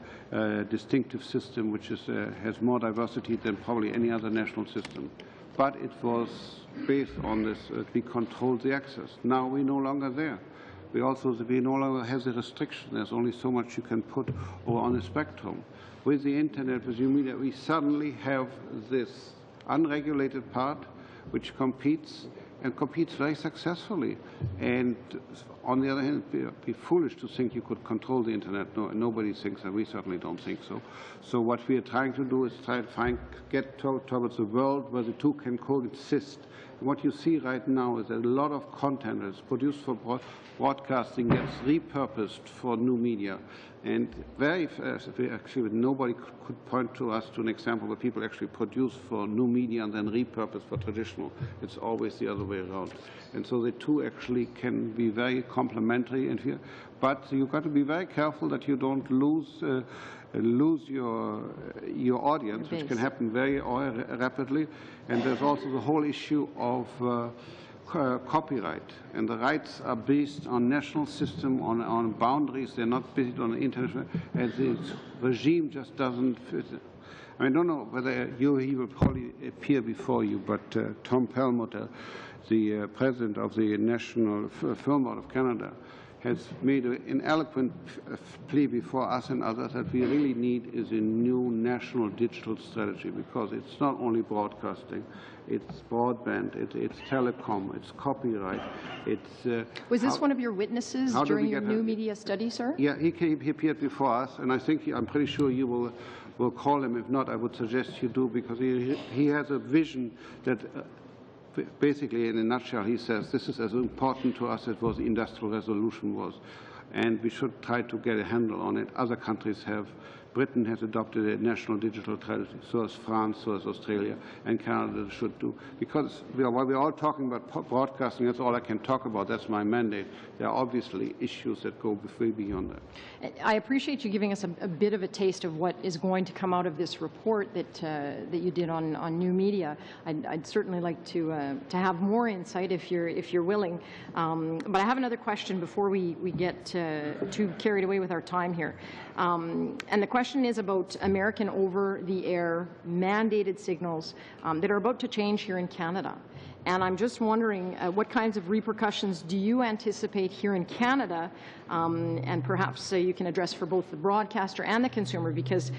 distinctive system which has more diversity than probably any other national system. But it was based on this, we controlled the access. Now we're no longer there. We no longer have the restriction. There's only so much you can put on a spectrum. With the internet, with new media, we suddenly have this unregulated part which competes and competes very successfully. And on the other hand, it would be foolish to think you could control the internet. No, nobody thinks that. We certainly don't think so. So what we are trying to do is try to get towards a world where the two can coexist. And what you see right now is that a lot of content that's produced for broadcasting gets repurposed for new media. And very fast, actually, nobody could point to us to an example where people actually produce for new media and then repurpose for traditional. It's always the other way around. And so the two actually can be very complementary. But you've got to be very careful that you don't lose your audience, which can happen very rapidly. And there's also the whole issue of copyright, and the rights are based on national system, on boundaries. They're not based on the international, and the regime just doesn't fit. I don't know whether he will probably appear before you, but Tom Perlmutter, the president of the National Film Board of Canada, has made an eloquent plea before us and others that we really need is a new national digital strategy, because it's not only broadcasting, it's broadband, it's telecom, it's copyright, it's... Was this one of your witnesses during your new media study, sir? Yeah, he appeared before us, and I think I'm pretty sure you will call him. If not, I would suggest you do, because he has a vision that basically, in a nutshell, he says this is as important to us as was the Industrial Revolution was, and we should try to get a handle on it. Other countries have. Britain has adopted a national digital strategy, so has France, so has Australia, and Canada should do. Because while we're all talking about broadcasting, that's all I can talk about. That's my mandate. There are obviously issues that go way beyond that. I appreciate you giving us a bit of a taste of what is going to come out of this report that you did on new media. I'd certainly like to have more insight if you're willing. But I have another question before we get too carried away with our time here. And the question is about American over-the-air mandated signals that are about to change here in Canada. And I'm just wondering what kinds of repercussions do you anticipate here in Canada, and perhaps you can address for both the broadcaster and the consumer, because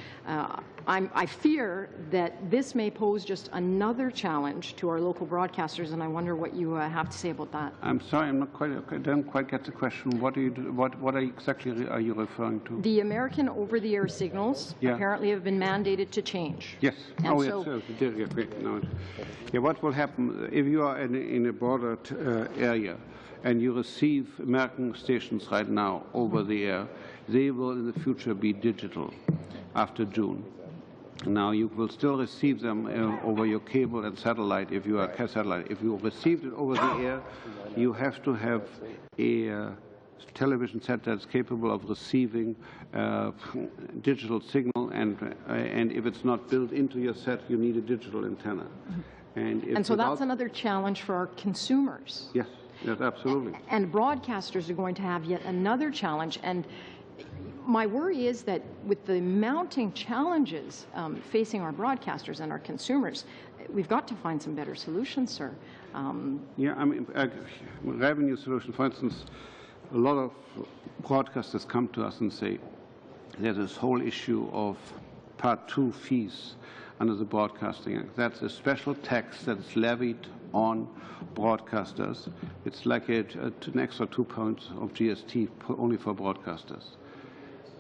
I fear that this may pose just another challenge to our local broadcasters, and I wonder what you have to say about that. I'm sorry, I don't quite get the question. What exactly are you referring to? The American over-the-air signals apparently have been mandated to change. Yes. And what will happen if you are in a border area and you receive American stations right now over the air? They will in the future be digital after June. Now you will still receive them over your cable and satellite if you are a satellite. If you received it over the air, you have to have a television set that's capable of receiving digital signal, and if it's not built into your set, you need a digital antenna. And so that's another challenge for our consumers. Yes, yes, absolutely. And broadcasters are going to have yet another challenge. And my worry is that with the mounting challenges facing our broadcasters and our consumers, we've got to find some better solutions, sir. Yeah, I mean, revenue solution, for instance, a lot of broadcasters come to us and say there's this whole issue of Part 2 fees under the Broadcasting Act. That's a special tax that's levied on broadcasters. It's like an extra 2 points of GST only for broadcasters.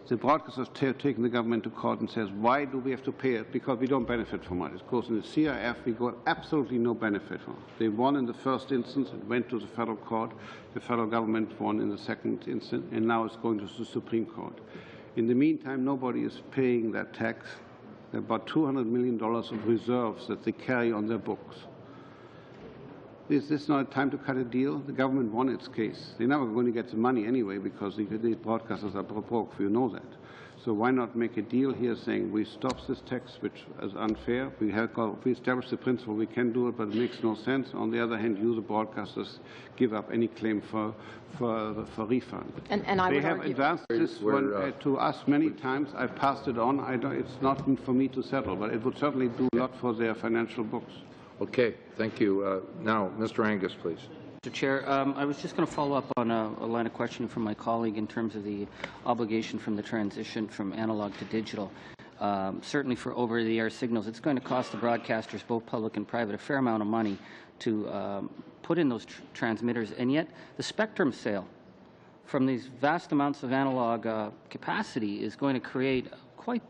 The broadcasters taking the government to court and says, why do we have to pay it? Because we don't benefit from it. It goes in the CIF, we got absolutely no benefit from it. They won in the first instance, it went to the federal court, the federal government won in the second instance, and now it's going to the Supreme Court. In the meantime, nobody is paying that tax. There are about $200 million of reserves that they carry on their books. Is this not a time to cut a deal? The government won its case. They're never going to get the money anyway because the broadcasters are broke. You know that. So why not make a deal here saying we stop this tax, which is unfair. We establish the principle we can do it, but it makes no sense. On the other hand, you, the broadcasters, give up any claim for refund. And I they would have argue advanced this to us many times. I've passed it on. It's not for me to settle, but it would certainly do a lot for their financial books. Okay, thank you. Now, Mr. Angus, please. Mr. Chair, I was just going to follow up on a line of questioning from my colleague in terms of the obligation from the transition from analog to digital. Certainly for over-the-air signals, it's going to cost the broadcasters, both public and private, a fair amount of money to put in those transmitters, and yet the spectrum sale from these vast amounts of analog capacity is going to create quite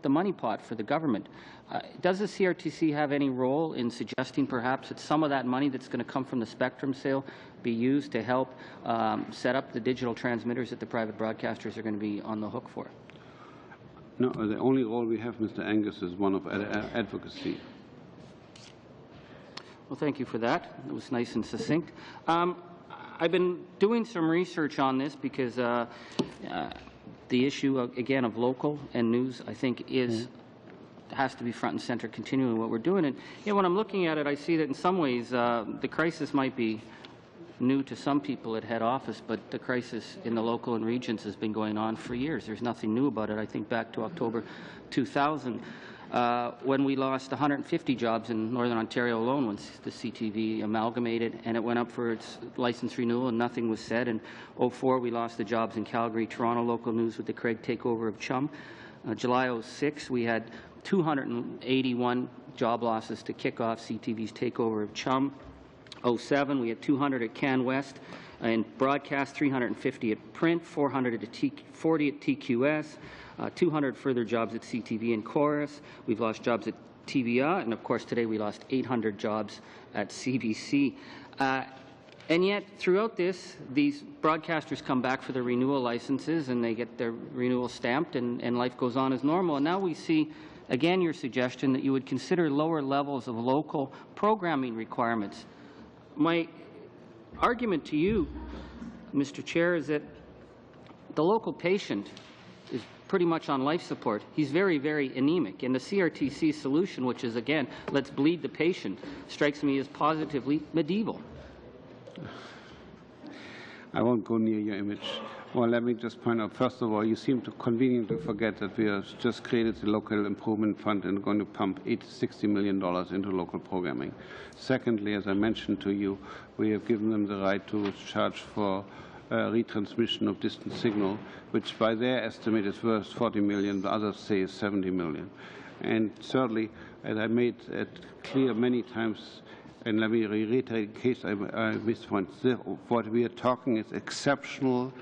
the money pot for the government. Does the CRTC have any role in suggesting perhaps that some of that money that's going to come from the spectrum sale be used to help set up the digital transmitters that the private broadcasters are going to be on the hook for? No, the only role we have, Mr. Angus, is one of advocacy. Well, thank you for that. It was nice and succinct. I've been doing some research on this because the issue, again, of local and news, I think, has to be front and center continuing what we're doing. And when I'm looking at it, I see that in some ways the crisis might be new to some people at head office, but the crisis in the local and regions has been going on for years. There's nothing new about it. I think back to October 2000 when we lost 150 jobs in Northern Ontario alone when the CTV amalgamated, and it went up for its license renewal and nothing was said. In 2004, we lost the jobs in Calgary, Toronto local news with the Craig takeover of CHUM. July 2006, we had 281 job losses to kick off CTV's takeover of CHUM. 2007, we had 200 at Can West and broadcast, 350 at print, 40 at TQS, 200 further jobs at CTV and Chorus. We've lost jobs at TVA, and of course today we lost 800 jobs at CBC. And yet, throughout this, these broadcasters come back for their renewal licenses and they get their renewal stamped and life goes on as normal. And now we see, again, your suggestion that you would consider lower levels of local programming requirements. My argument to you, Mr. Chair, is that the local patient is pretty much on life support. He's very, very anemic. And the CRTC solution, which is, again, let's bleed the patient, strikes me as positively medieval. I won't go near your image. Well, let me just point out, first of all, you seem to conveniently forget that we have just created the Local Improvement Fund and are going to pump $60 million into local programming. Secondly, as I mentioned to you, we have given them the right to charge for retransmission of distant signal, which by their estimate is worth 40 million, the others say is 70 million. And thirdly, as I made it clear many times, and let me reiterate in case I missed point, what we are talking is exceptional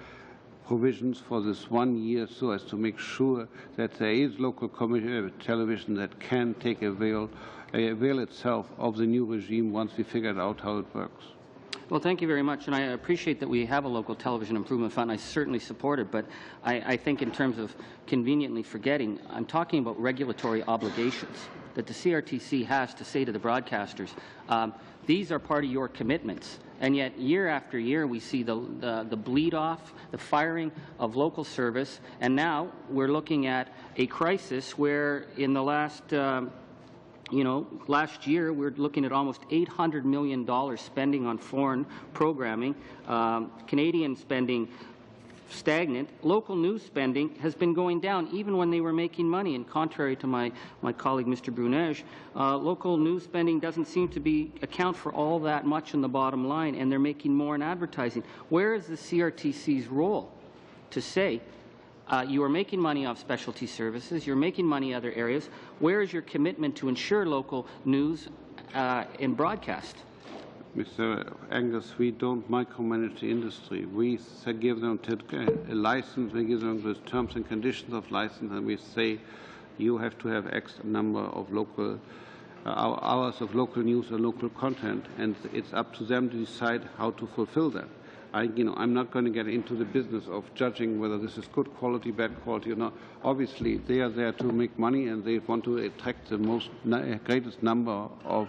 provisions for this 1 year so as to make sure that there is local television that can take avail itself of the new regime once we figured out how it works. Well, thank you very much, and I appreciate that we have a local television improvement fund. I certainly support it, but I think in terms of conveniently forgetting, I'm talking about regulatory obligations that the CRTC has to say to the broadcasters, these are part of your commitments. And yet, year after year, we see the bleed-off, the firing of local service, and now we're looking at a crisis where in the last last year, we're looking at almost $800 million spending on foreign programming, Canadian spending stagnant. Local news spending has been going down even when they were making money. And contrary to my colleague, Mr. Brunege, local news spending doesn't seem to account for all that much in the bottom line, and they're making more in advertising. Where is the CRTC's role to say, you are making money off specialty services, you're making money in other areas. Where is your commitment to ensure local news in broadcast? Mr. Angus, we don't micromanage the industry. We give them a license, we give them the terms and conditions of license, and we say you have to have X number of local hours of local news or local content, and it's up to them to decide how to fulfill that. I'm not going to get into the business of judging whether this is good quality, bad quality or not. Obviously, they are there to make money and they want to attract the greatest number of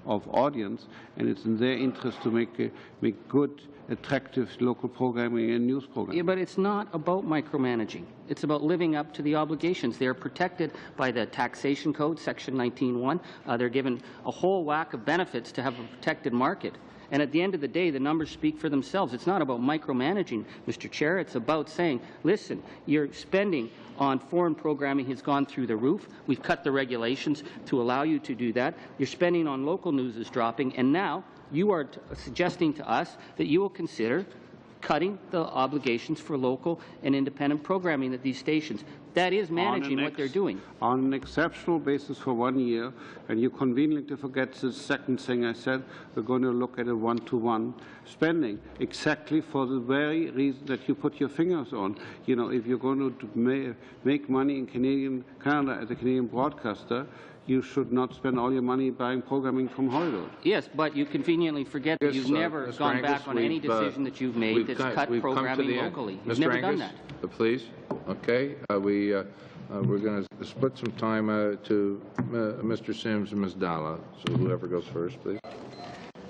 audience, and it's in their interest to make good, attractive local programming and news programming. Yeah, but it's not about micromanaging. It's about living up to the obligations. They are protected by the taxation code, Section 19.1. They're given a whole whack of benefits to have a protected market. And at the end of the day, the numbers speak for themselves. It's not about micromanaging, Mr. Chair. It's about saying, listen, your spending on foreign programming has gone through the roof. We've cut the regulations to allow you to do that. Your spending on local news is dropping. And now you are suggesting to us that you will consider cutting the obligations for local and independent programming at these stations. That is managing what they're doing. On an exceptional basis for 1 year, and you conveniently forget the second thing I said, we're going to look at a one-to-one spending, exactly for the very reason that you put your fingers on. You know, if you're going to make money in Canada as a Canadian broadcaster, you should not spend all your money buying programming from Hollywood. Yes, but you conviently forget that you've never gone back on any decision that you've made that's cut programming locally. You've never done that. Please. Okay. We're going to split some time to Mr. Sims and Ms. Dalla. So whoever goes first, please.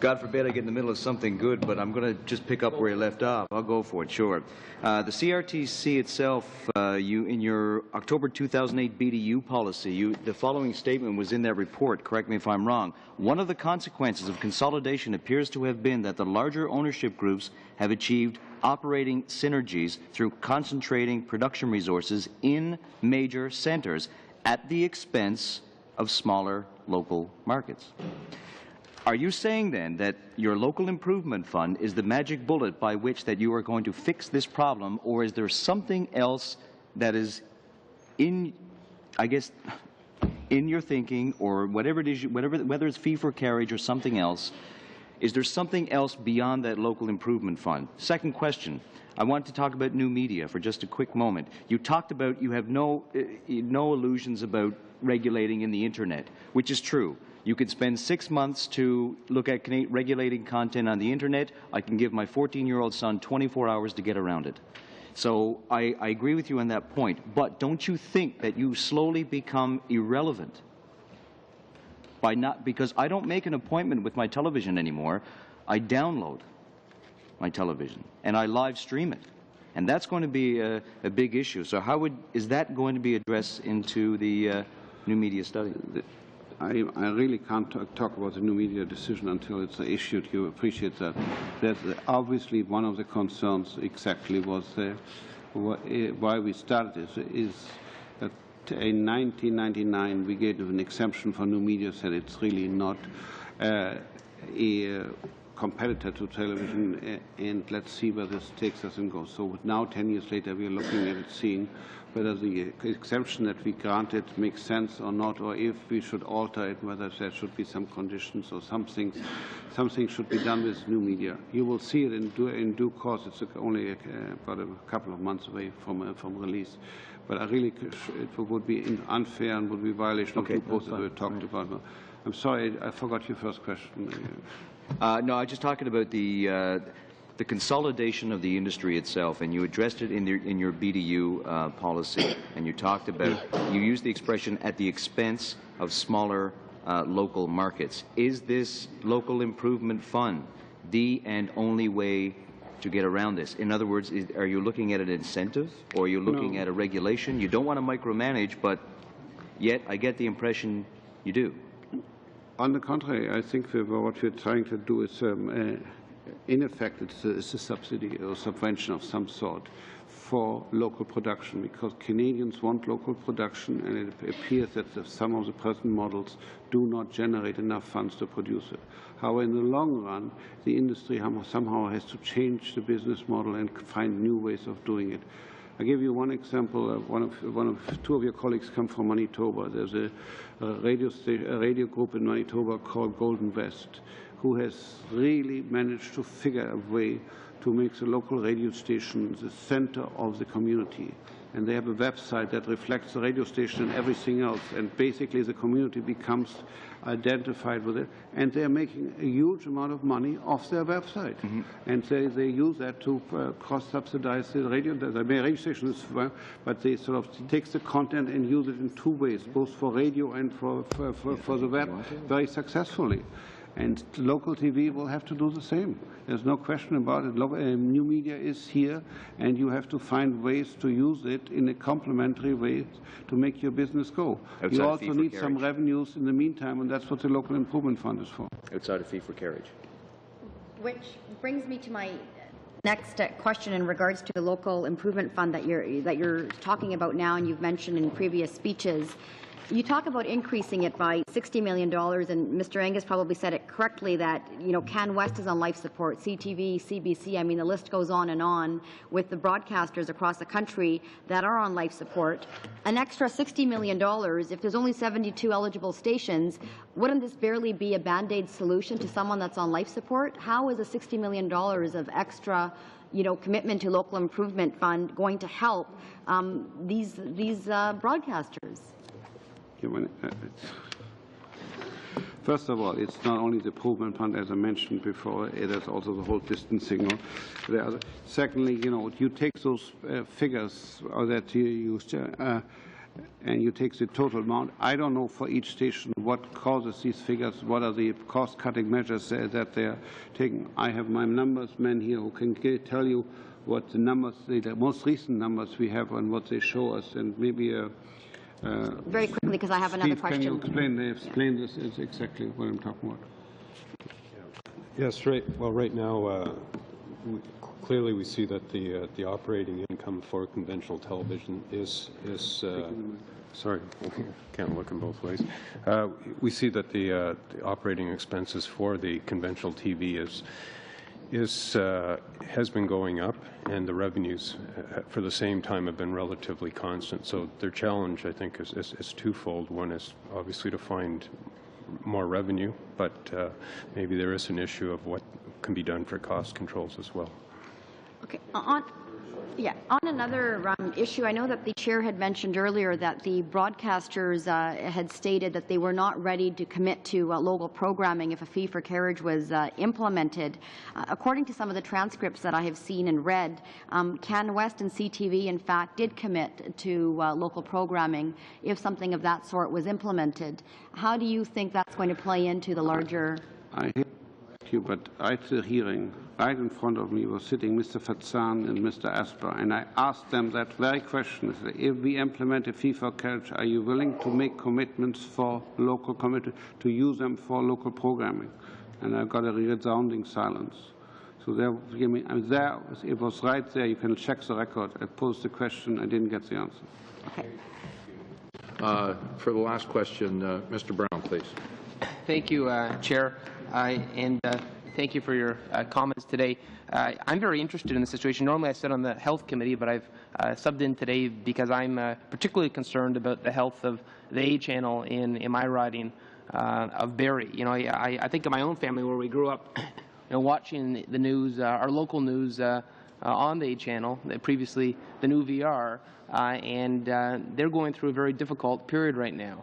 God forbid I get in the middle of something good, but I'm going to just pick up where you left off. I'll go for it, sure. The CRTC itself, in your October 2008 BDU policy, the following statement was in that report. Correct me if I'm wrong. One of the consequences of consolidation appears to have been that the larger ownership groups have achieved operating synergies through concentrating production resources in major centers at the expense of smaller local markets. Are you saying then that your local improvement fund is the magic bullet by which that you are going to fix this problem, or is there something else that is in, I guess, in your thinking, or whatever it is, whether it's fee for carriage or something else, is there something else beyond that local improvement fund? Second question. I want to talk about new media for just a quick moment. You talked about you have no illusions about regulating in the Internet, which is true. You could spend 6 months to look at regulating content on the Internet. I can give my 14-year-old son 24 hours to get around it. So I agree with you on that point. But don't you think that you slowly become irrelevant by not, because I don't make an appointment with my television anymore. I download my television and I live stream it. And that's going to be a big issue. So is that going to be addressed into the new media study? I really can't talk about the new media decision until it's issued. You appreciate that. That's obviously one of the concerns exactly was why we started this is that in 1999 we gave an exemption for new media, said it's really not a competitor to television, and let's see where this takes us and goes. So now, 10 years later, we are looking at it, seeing whether the exemption that we granted makes sense or not, or if we should alter it, whether there should be some conditions or something should be done with new media. You will see it in due course. It's only about a couple of months away from release. But I really, it would be unfair and would be a violation of the rules that we talked about. I'm sorry, I forgot your first question. No, I'm just talking about the consolidation of the industry itself, and you addressed it in your BDU policy, and you talked about, you used the expression at the expense of smaller local markets. Is this local improvement fund the and only way to get around this? In other words, are you looking at an incentive, or are you looking at a regulation? You don't want to micromanage, but yet I get the impression you do. On the contrary, I think what we're trying to do is, in effect, it's a subsidy or subvention of some sort for local production, because Canadians want local production, and it appears that some of the present models do not generate enough funds to produce it. However, in the long run, the industry somehow has to change the business model and find new ways of doing it. I'll give you one example. Two of your colleagues come from Manitoba. There's a radio group in Manitoba called Golden West, who has really managed to figure a way to make the local radio station the center of the community. And they have a website that reflects the radio station and everything else. And basically the community becomes identified with it. And they're making a huge amount of money off their website. Mm-hmm. And they use that to cross-subsidize the radio. The radio station is, but they sort of take the content and use it in two ways, both for radio and for the web, very successfully. And local TV will have to do the same. There's no question about it. New media is here, and you have to find ways to use it in a complementary way to make your business go. Outside you of also fee for need some carriage. revenues in the meantime, and that's what the local improvement fund is for. Outside of fee for carriage. Which brings me to my next question in regards to the local improvement fund that you're talking about now, and you've mentioned in previous speeches. You talk about increasing it by $60 million, and Mr. Angus probably said it correctly that, Can West is on life support, CTV, CBC, I mean, the list goes on with the broadcasters across the country that are on life support. An extra $60 million, if there's only 72 eligible stations, wouldn't this barely be a Band-Aid solution to someone that's on life support? How is a $60 million of extra commitment to local improvement fund going to help these broadcasters? First of all, it's not only the improvement fund, as I mentioned before, it is also the whole distance signal. Secondly, you take those figures that you used, and you take the total amount. I don't know for each station what causes these figures, what are the cost-cutting measures that they're taking. I have my numbers man here who can tell you what the numbers, the most recent numbers we have and what they show us, and maybe very quickly, because I have another question. Can you explain this is exactly what I'm talking about? Yes, right. Well, right now, clearly we see that the operating income for conventional television is sorry, can't look in both ways. We see that the operating expenses for the conventional TV has been going up, and the revenues for the same time have been relatively constant. So their challenge, I think, is twofold. One is obviously to find more revenue, but maybe there is an issue of what can be done for cost controls as well. Okay. On another issue, I know that the chair had mentioned earlier that the broadcasters had stated that they were not ready to commit to local programming if a fee for carriage was implemented. According to some of the transcripts that I have seen and read, Can West and CTV, in fact, did commit to local programming if something of that sort was implemented. How do you think that's going to play into the larger... I hear you, but at the hearing, right in front of me was sitting Mr. Fatzan and Mr. Asper, and I asked them that very question. If we implement a fee for carriage, are you willing to make commitments for local commitment to use them for local programming? And I got a resounding silence. So there, it was right there. You can check the record. I posed the question. I didn't get the answer. Okay. For the last question, Mr. Brown, please. Thank you, Chair, and thank you for your comments today. I'm very interested in the situation. Normally I sit on the Health Committee, but I've subbed in today because I'm particularly concerned about the health of the A channel in my riding of Barrie. I think of my own family where we grew up watching the news, our local news on the A channel, previously the new VR, and they're going through a very difficult period right now.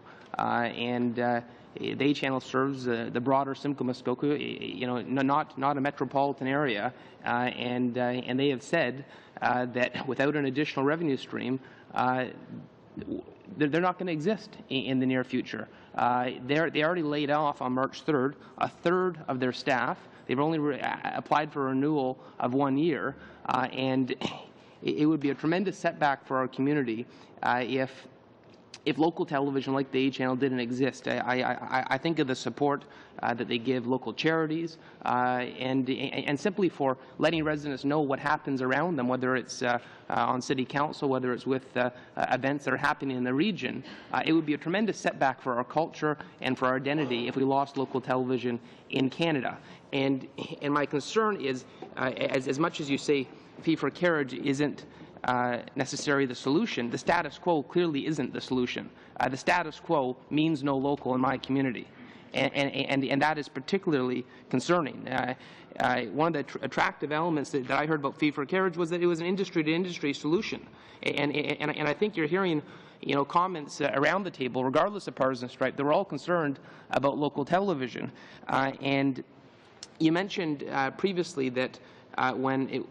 The A channel serves the broader Simcoe Muskoka, not a metropolitan area, and they have said that without an additional revenue stream, they're not going to exist in the near future. They already laid off on March 3rd a third of their staff. They've only applied for a renewal of 1 year, and it would be a tremendous setback for our community if local television like the A channel didn't exist. I think of the support that they give local charities and simply for letting residents know what happens around them, whether it's on city council, whether it's with events that are happening in the region. It would be a tremendous setback for our culture and for our identity if we lost local television in Canada. And my concern is, as much as you say fee for carriage isn't necessarily the solution, the status quo clearly isn't the solution. The status quo means no local in my community, and that is particularly concerning. One of the attractive elements that I heard about fee for carriage was that it was an industry-to-industry solution, and I think you're hearing comments around the table, regardless of partisan stripe, they're all concerned about local television. And you mentioned previously that when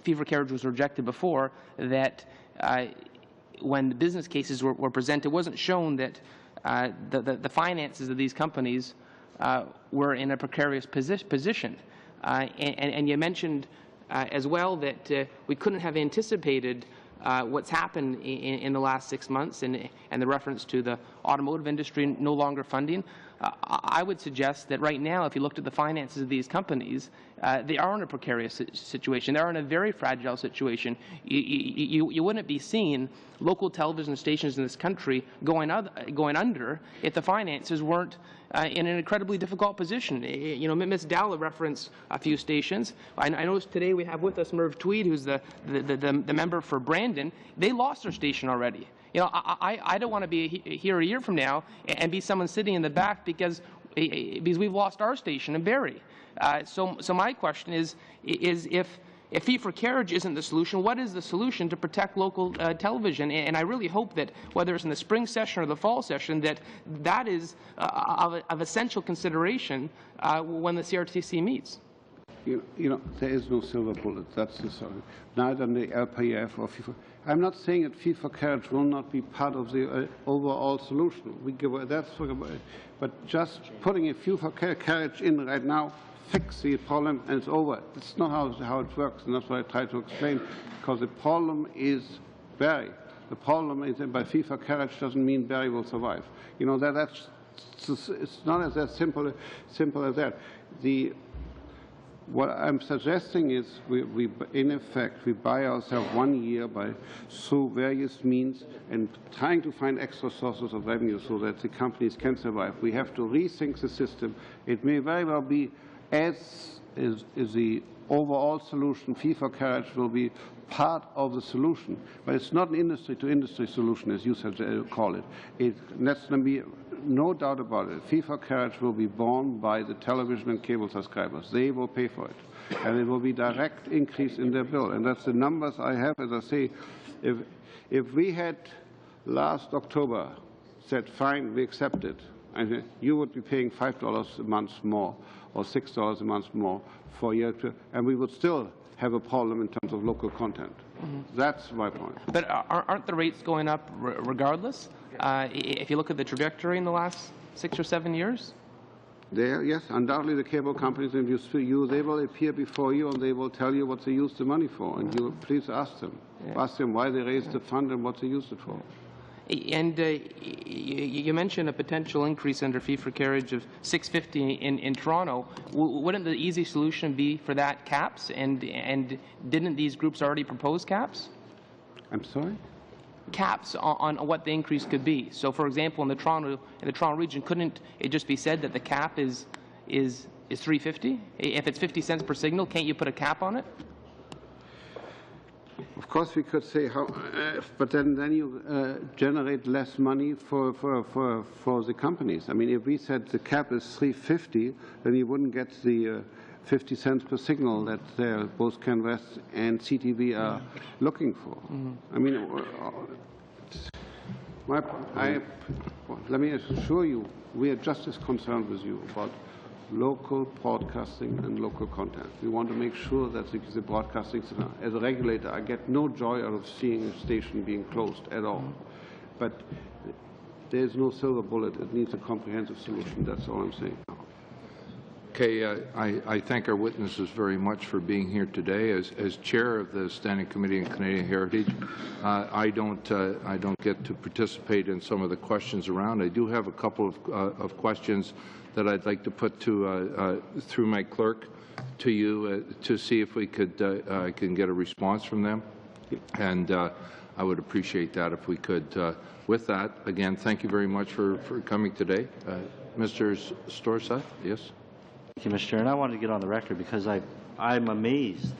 fee for carriage was rejected before, that when the business cases were presented, it wasn't shown that the finances of these companies we're in a precarious position. And you mentioned as well that we couldn't have anticipated what's happened in the last 6 months and the reference to the automotive industry no longer funding. I would suggest that right now, if you looked at the finances of these companies, they are in a precarious situation. They are in a very fragile situation. You wouldn't be seeing local television stations in this country going under if the finances weren't in an incredibly difficult position. You know, Ms. Dalla referenced a few stations. I noticed today we have with us Merv Tweed, who's the member for Brandon. They lost their station already. You know, I don't want to be here a year from now and be someone sitting in the back because we've lost our station in Barrie. So my question is if fee for carriage isn't the solution, what is the solution to protect local television? And I really hope that whether it's in the spring session or the fall session, that is of essential consideration when the CRTC meets. You know, there is no silver bullet. That's the story. Neither in the LPF or FIFA. I'm not saying that fee for carriage will not be part of the overall solution. We give that's but just putting a fee for carriage in right now fix the problem and it's over. It's not how it works, and that's what I try to explain. Because the problem is Barrie. The problem is that by fee for carriage doesn't mean Barrie will survive. You know that's it's not as simple as that. What I'm suggesting is we in effect, we buy ourselves 1 year through various means and trying to find extra sources of revenue so that the companies can survive. We have to rethink the system. It may very well be, as is the overall solution, fee for carriage will be part of the solution, but it's not an industry-to-industry solution, as you call it. Let's be no doubt about it. Fee for carriage will be borne by the television and cable subscribers. They will pay for it, and it will be direct increase in their bill. And that's the numbers I have. As I say, if we had last October said, "Fine, we accept it," and you would be paying $5 a month more or $6 a month more for a year, and we would still have a problem in terms of local content. That's my point. But aren't the rates going up regardless? If you look at the trajectory in the last 6 or 7 years? Yes, undoubtedly the cable companies, if you they will appear before you and they will tell you what they use the money for. And you please ask them. Yeah. Ask them why they raised the fund and what they used it for. And you mentioned a potential increase under fee for carriage of $6.50 in Toronto. Wouldn't the easy solution be for that caps? And didn't these groups already propose caps? I'm sorry? Caps on what the increase could be. So, for example, in the Toronto region, couldn't it just be said that the cap is $3.50? If it's 50 cents per signal, can't you put a cap on it? Of course, we could say how, but then you generate less money for the companies. I mean, if we said the cap is $3.50, then you wouldn't get the 50 cents per signal that both CanWest and CTV are looking for. I mean, let me assure you, we are just as concerned with you about local broadcasting and local content. We want to make sure that the broadcasting center, as a regulator, I get no joy out of seeing a station being closed at all. But there is no silver bullet. It needs a comprehensive solution. That's all I'm saying. Okay, I thank our witnesses very much for being here today. As chair of the Standing Committee on Canadian Heritage, I don't get to participate in some of the questions around. I do have a couple of questions that I'd like to put to through my clerk to you to see if we could can get a response from them, and I would appreciate that if we could. With that, again, thank you very much for coming today, Mr. Storseth. Yes. Thank you, Mr. Chair. And I wanted to get on the record because I'm amazed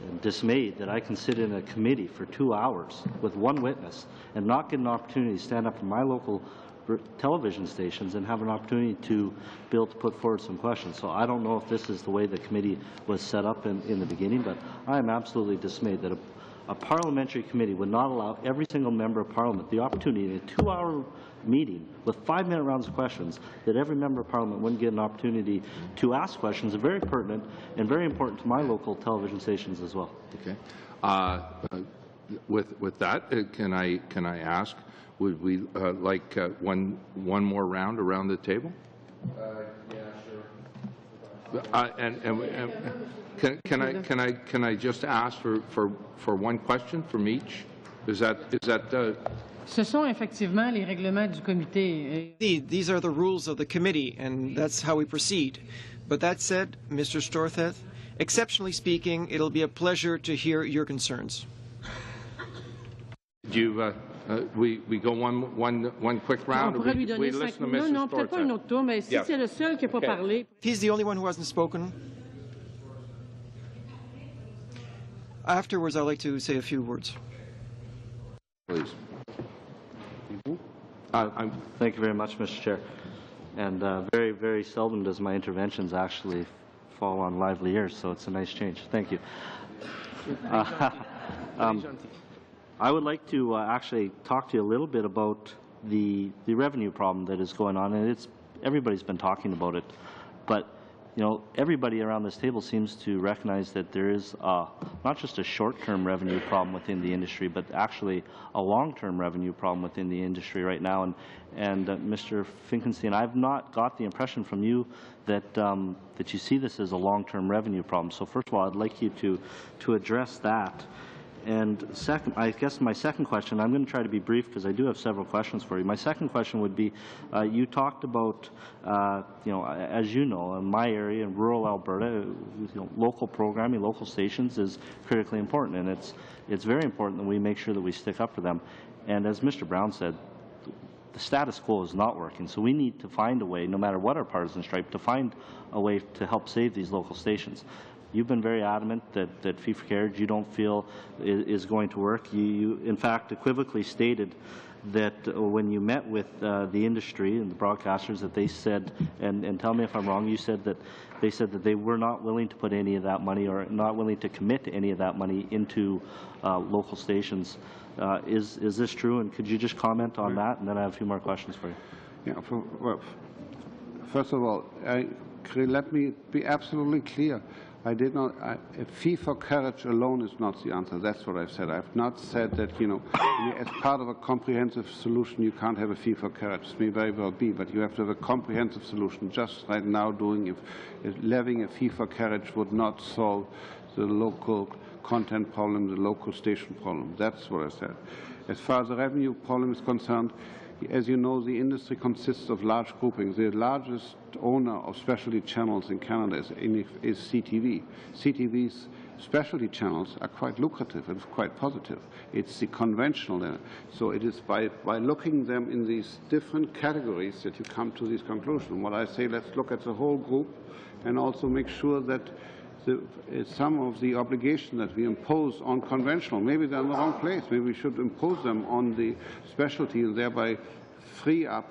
and dismayed that I can sit in a committee for 2 hours with one witness and not get an opportunity to stand up for my local television stations and have an opportunity to be able to put forward some questions. So I don't know if this is the way the committee was set up in the beginning, but I am absolutely dismayed that a parliamentary committee would not allow every single member of Parliament the opportunity in a 2-hour meeting with 5-minute rounds of questions, that every member of Parliament wouldn't get an opportunity to ask questions that are very pertinent and very important to my local television stations as well. Okay. With that, can I ask, would we like one more round around the table? Yeah. Can I just ask for one question from each? Is that Ce sont effectivement les règlements du comité. These are the rules of the committee, and that's how we proceed. But that said, Mr. Storthet, exceptionally speaking, it'll be a pleasure to hear your concerns. We go one quick round. On pourrait lui donner 5 minutes. Non, peut-être pas un autre tour, mais si c'est le seul qui n'a pas parlé. He's the only one who hasn't spoken. Afterwards, I'd like to say a few words. Please. Thank you very much, Mr. Chair. And very, very seldom does my interventions actually fall on lively ears, so it's a nice change. Thank you. I would like to actually talk to you a little bit about the revenue problem that is going on, and everybody's been talking about it, but you know, everybody around this table seems to recognize that there is not just a short-term revenue problem within the industry, but actually a long-term revenue problem within the industry right now. And Mr. Finkelstein, I've not got the impression from you that that you see this as a long-term revenue problem. So first of all, I'd like you to address that. And second, I guess my second question, I'm going to try to be brief because I do have several questions for you. My second question would be, you talked about, you know, as you know, in my area, in rural Alberta, you know, local programming, local stations is critically important, and it's very important that we make sure that we stick up for them. And as Mr. Brown said, the status quo is not working, so we need to find a way, no matter what our partisan stripe, to find a way to help save these local stations. You've been very adamant that fee for carriage you don't feel is going to work. You in fact equivocally stated that when you met with the industry and the broadcasters that they said, and tell me if I'm wrong, you said that they said that they were not willing to put any of that money or not willing to commit to any of that money into local stations. Is this true? And could you just comment on that? And then I have a few more questions for you. Yeah. Well, first of all, let me be absolutely clear. I did not. A fee for carriage alone is not the answer. That's what I've said. I've not said that, you know, as part of a comprehensive solution, you can't have a fee for carriage. It may very well be, but you have to have a comprehensive solution. Just right now, if levying a fee for carriage would not solve the local content problem, the local station problem. That's what I said. As far as the revenue problem is concerned, as you know, the industry consists of large groupings. The largest owner of specialty channels in Canada is CTV. CTV's specialty channels are quite lucrative and quite positive. It's the conventional. So it is by looking them in these different categories that you come to this conclusion. What I say, let's look at the whole group and also make sure that some of the obligations that we impose on conventional, maybe they're in the wrong place. Maybe we should impose them on the specialty and thereby free up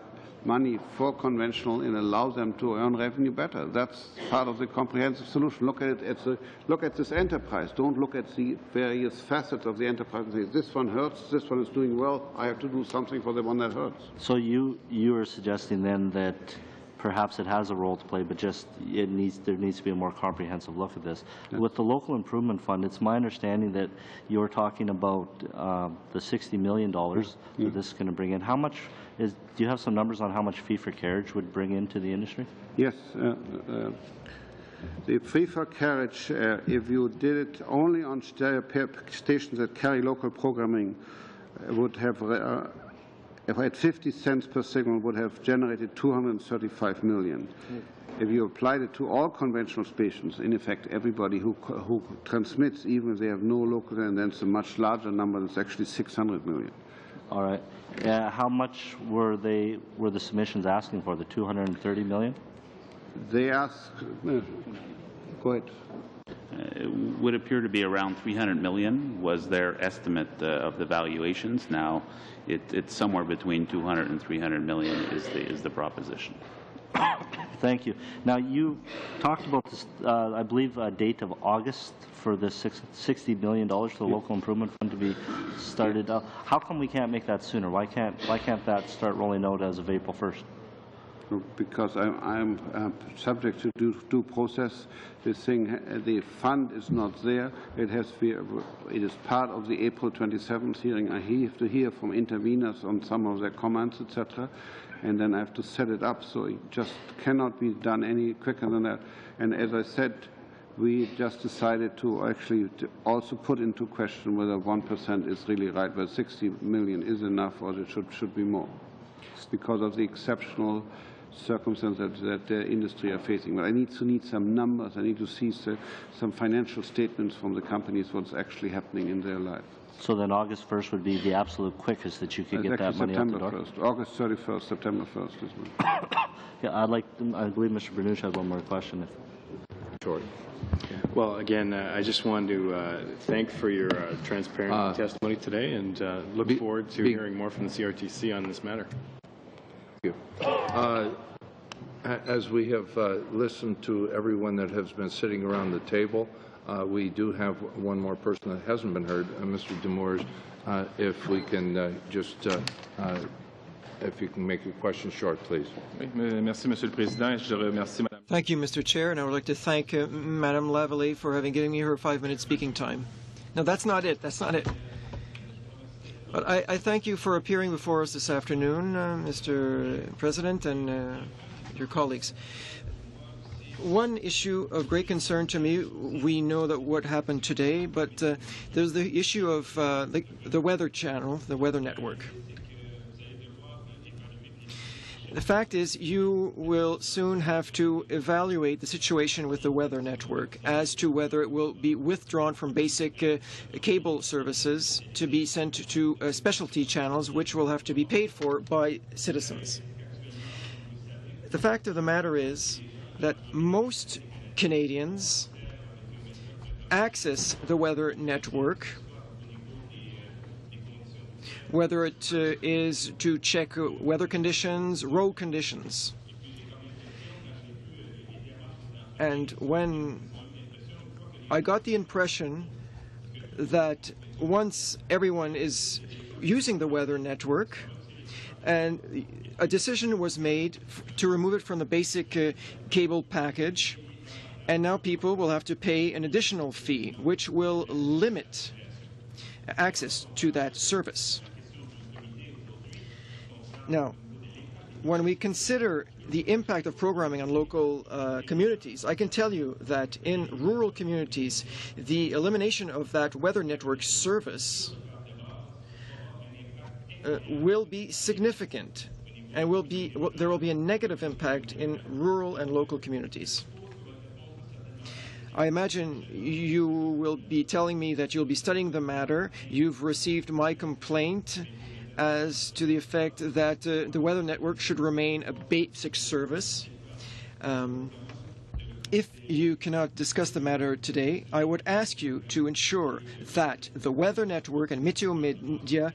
money for conventional and allow them to earn revenue better. That's part of the comprehensive solution. Look at it look at this enterprise. Don't look at the various facets of the enterprise and say, this one hurts, this one is doing well, I have to do something for the one that hurts. So you are suggesting then that perhaps it has a role to play, but just there needs to be a more comprehensive look at this. Yes. With the local improvement fund, it's my understanding that you're talking about the $60 million that this is going to bring in. How much do you have some numbers on how much fee for carriage would bring into the industry? Yes. The fee for carriage, if you did it only on stations that carry local programming, would have if at 50 cents per signal, would have generated $235 million. If you applied it to all conventional stations, in effect, everybody who transmits, even if they have no local, and then it's a much larger number. It's actually $600 million. All right. How much were the submissions asking for? The $230 million? They asked. Go ahead. It would appear to be around $300 million was their estimate of the valuations. Now, it's somewhere between $200 and $300 million is the proposition. Thank you. Now, you talked about this, I believe, a date of August for the $60 million for the local improvement fund to be started. How come we can't make that sooner? Why can't that start rolling out as of April 1st? Because I'm subject to due process. The fund is not there. It is part of the April 27th hearing. I have to hear from interveners on some of their comments, etc. and then I have to set it up, so it just cannot be done any quicker than that. And as I said, we just decided to actually also put into question whether 1% is really right, whether 60 million is enough or it should be more. It's because of the exceptional circumstances that the industry are facing. But I need some numbers. I need to see some financial statements from the companies, what's actually happening in their life. So then August 1st would be the absolute quickest that you could get that money out the door? September 1st. August 31st, September 1st is when. Yeah, I believe Mr. Bernucci had one more question. Sure. Well, again, I just wanted to thank for your transparent testimony today, and look forward to hearing more from the CRTC on this matter. Thank you. As we have listened to everyone that has been sitting around the table, we do have one more person that hasn't been heard, Mr. Demers. If we can if you can make your question short, please. Merci, Monsieur le Président, et je remercie Madame. Thank you, Mr. Chair, and I would like to thank Madame Lavallée for having given me her 5-minute speaking time. No, that's not it. That's not it. But I thank you for appearing before us this afternoon, Mr. President, and your colleagues. One issue of great concern to me, we know that what happened today, but there's the issue of the Weather Channel, the Weather Network. The fact is, you will soon have to evaluate the situation with the Weather Network as to whether it will be withdrawn from basic cable services to be sent to specialty channels, which will have to be paid for by citizens. The fact of the matter is that most Canadians access the Weather Network, whether it is to check weather conditions, road conditions. And when I got the impression that once everyone is using the Weather Network, and a decision was made to remove it from the basic cable package, and now people will have to pay an additional fee, which will limit access to that service. Now, when we consider the impact of programming on local communities, I can tell you that in rural communities, the elimination of that Weather Network service will be significant, and there will be a negative impact in rural and local communities. I imagine you will be telling me that you'll be studying the matter. You've received my complaint as to the effect that the Weather Network should remain a basic service. If you cannot discuss the matter today, I would ask you to ensure that the Weather Network and Météo Média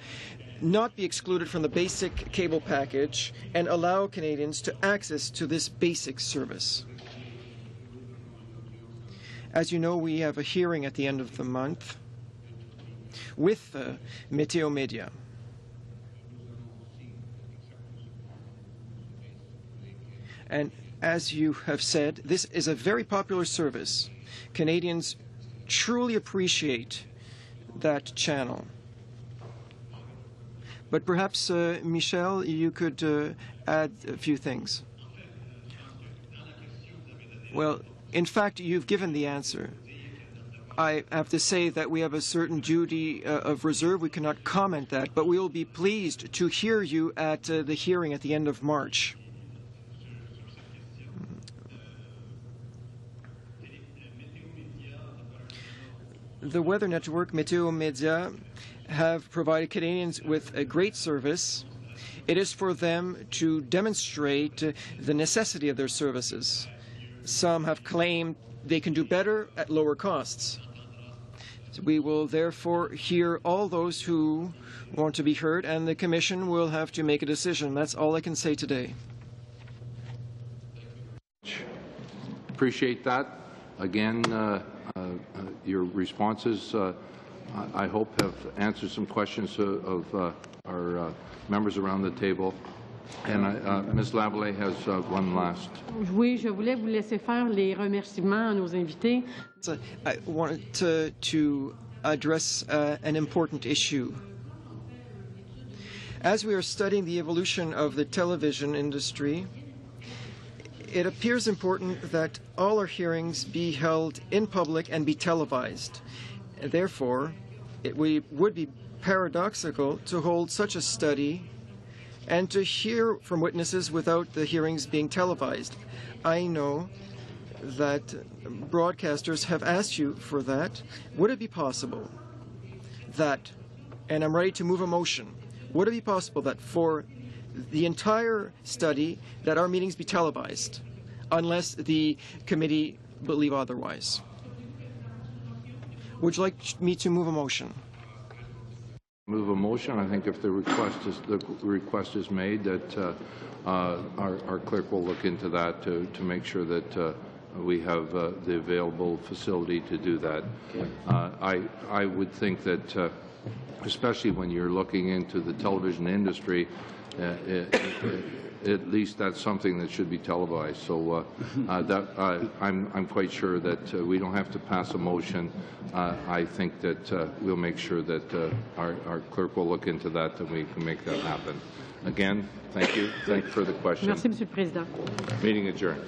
not be excluded from the basic cable package and allow Canadians to access to this basic service. As you know, we have a hearing at the end of the month with Météo Média. And as you have said, this is a very popular service. Canadians truly appreciate that channel. But perhaps, Michel, you could add a few things. Well, in fact, you've given the answer. I have to say that we have a certain duty of reserve. We cannot comment that, but we will be pleased to hear you at the hearing at the end of March. The Weather Network, Météo Média, have provided Canadians with a great service. It is for them to demonstrate the necessity of their services. Some have claimed they can do better at lower costs. So we will therefore hear all those who want to be heard, and the Commission will have to make a decision. That's all I can say today. Appreciate that. Again, your responses, I hope, have answered some questions of our members around the table. And Ms. Lavallée has one last. Oui, je voulais vous laisser faire les remerciements à nos invités. I wanted to address an important issue. As we are studying the evolution of the television industry, it appears important that all our hearings be held in public and be televised. Therefore, it would be paradoxical to hold such a study and to hear from witnesses without the hearings being televised. I know that broadcasters have asked you for that. Would it be possible that, and I'm ready to move a motion, would it be possible that for the entire study that our meetings be televised, unless the committee believe otherwise? Would you like me to move a motion? Move a motion. I think if the request is made, that our clerk will look into that to make sure that we have the available facility to do that. I would think that, especially when you're looking into the television industry, at least that's something that should be televised. So I'm quite sure that we don't have to pass a motion. I think that we'll make sure that our clerk will look into that and we can make that happen. Again, thank you. Thank you for the question. Merci, Monsieur le Président. Meeting adjourned.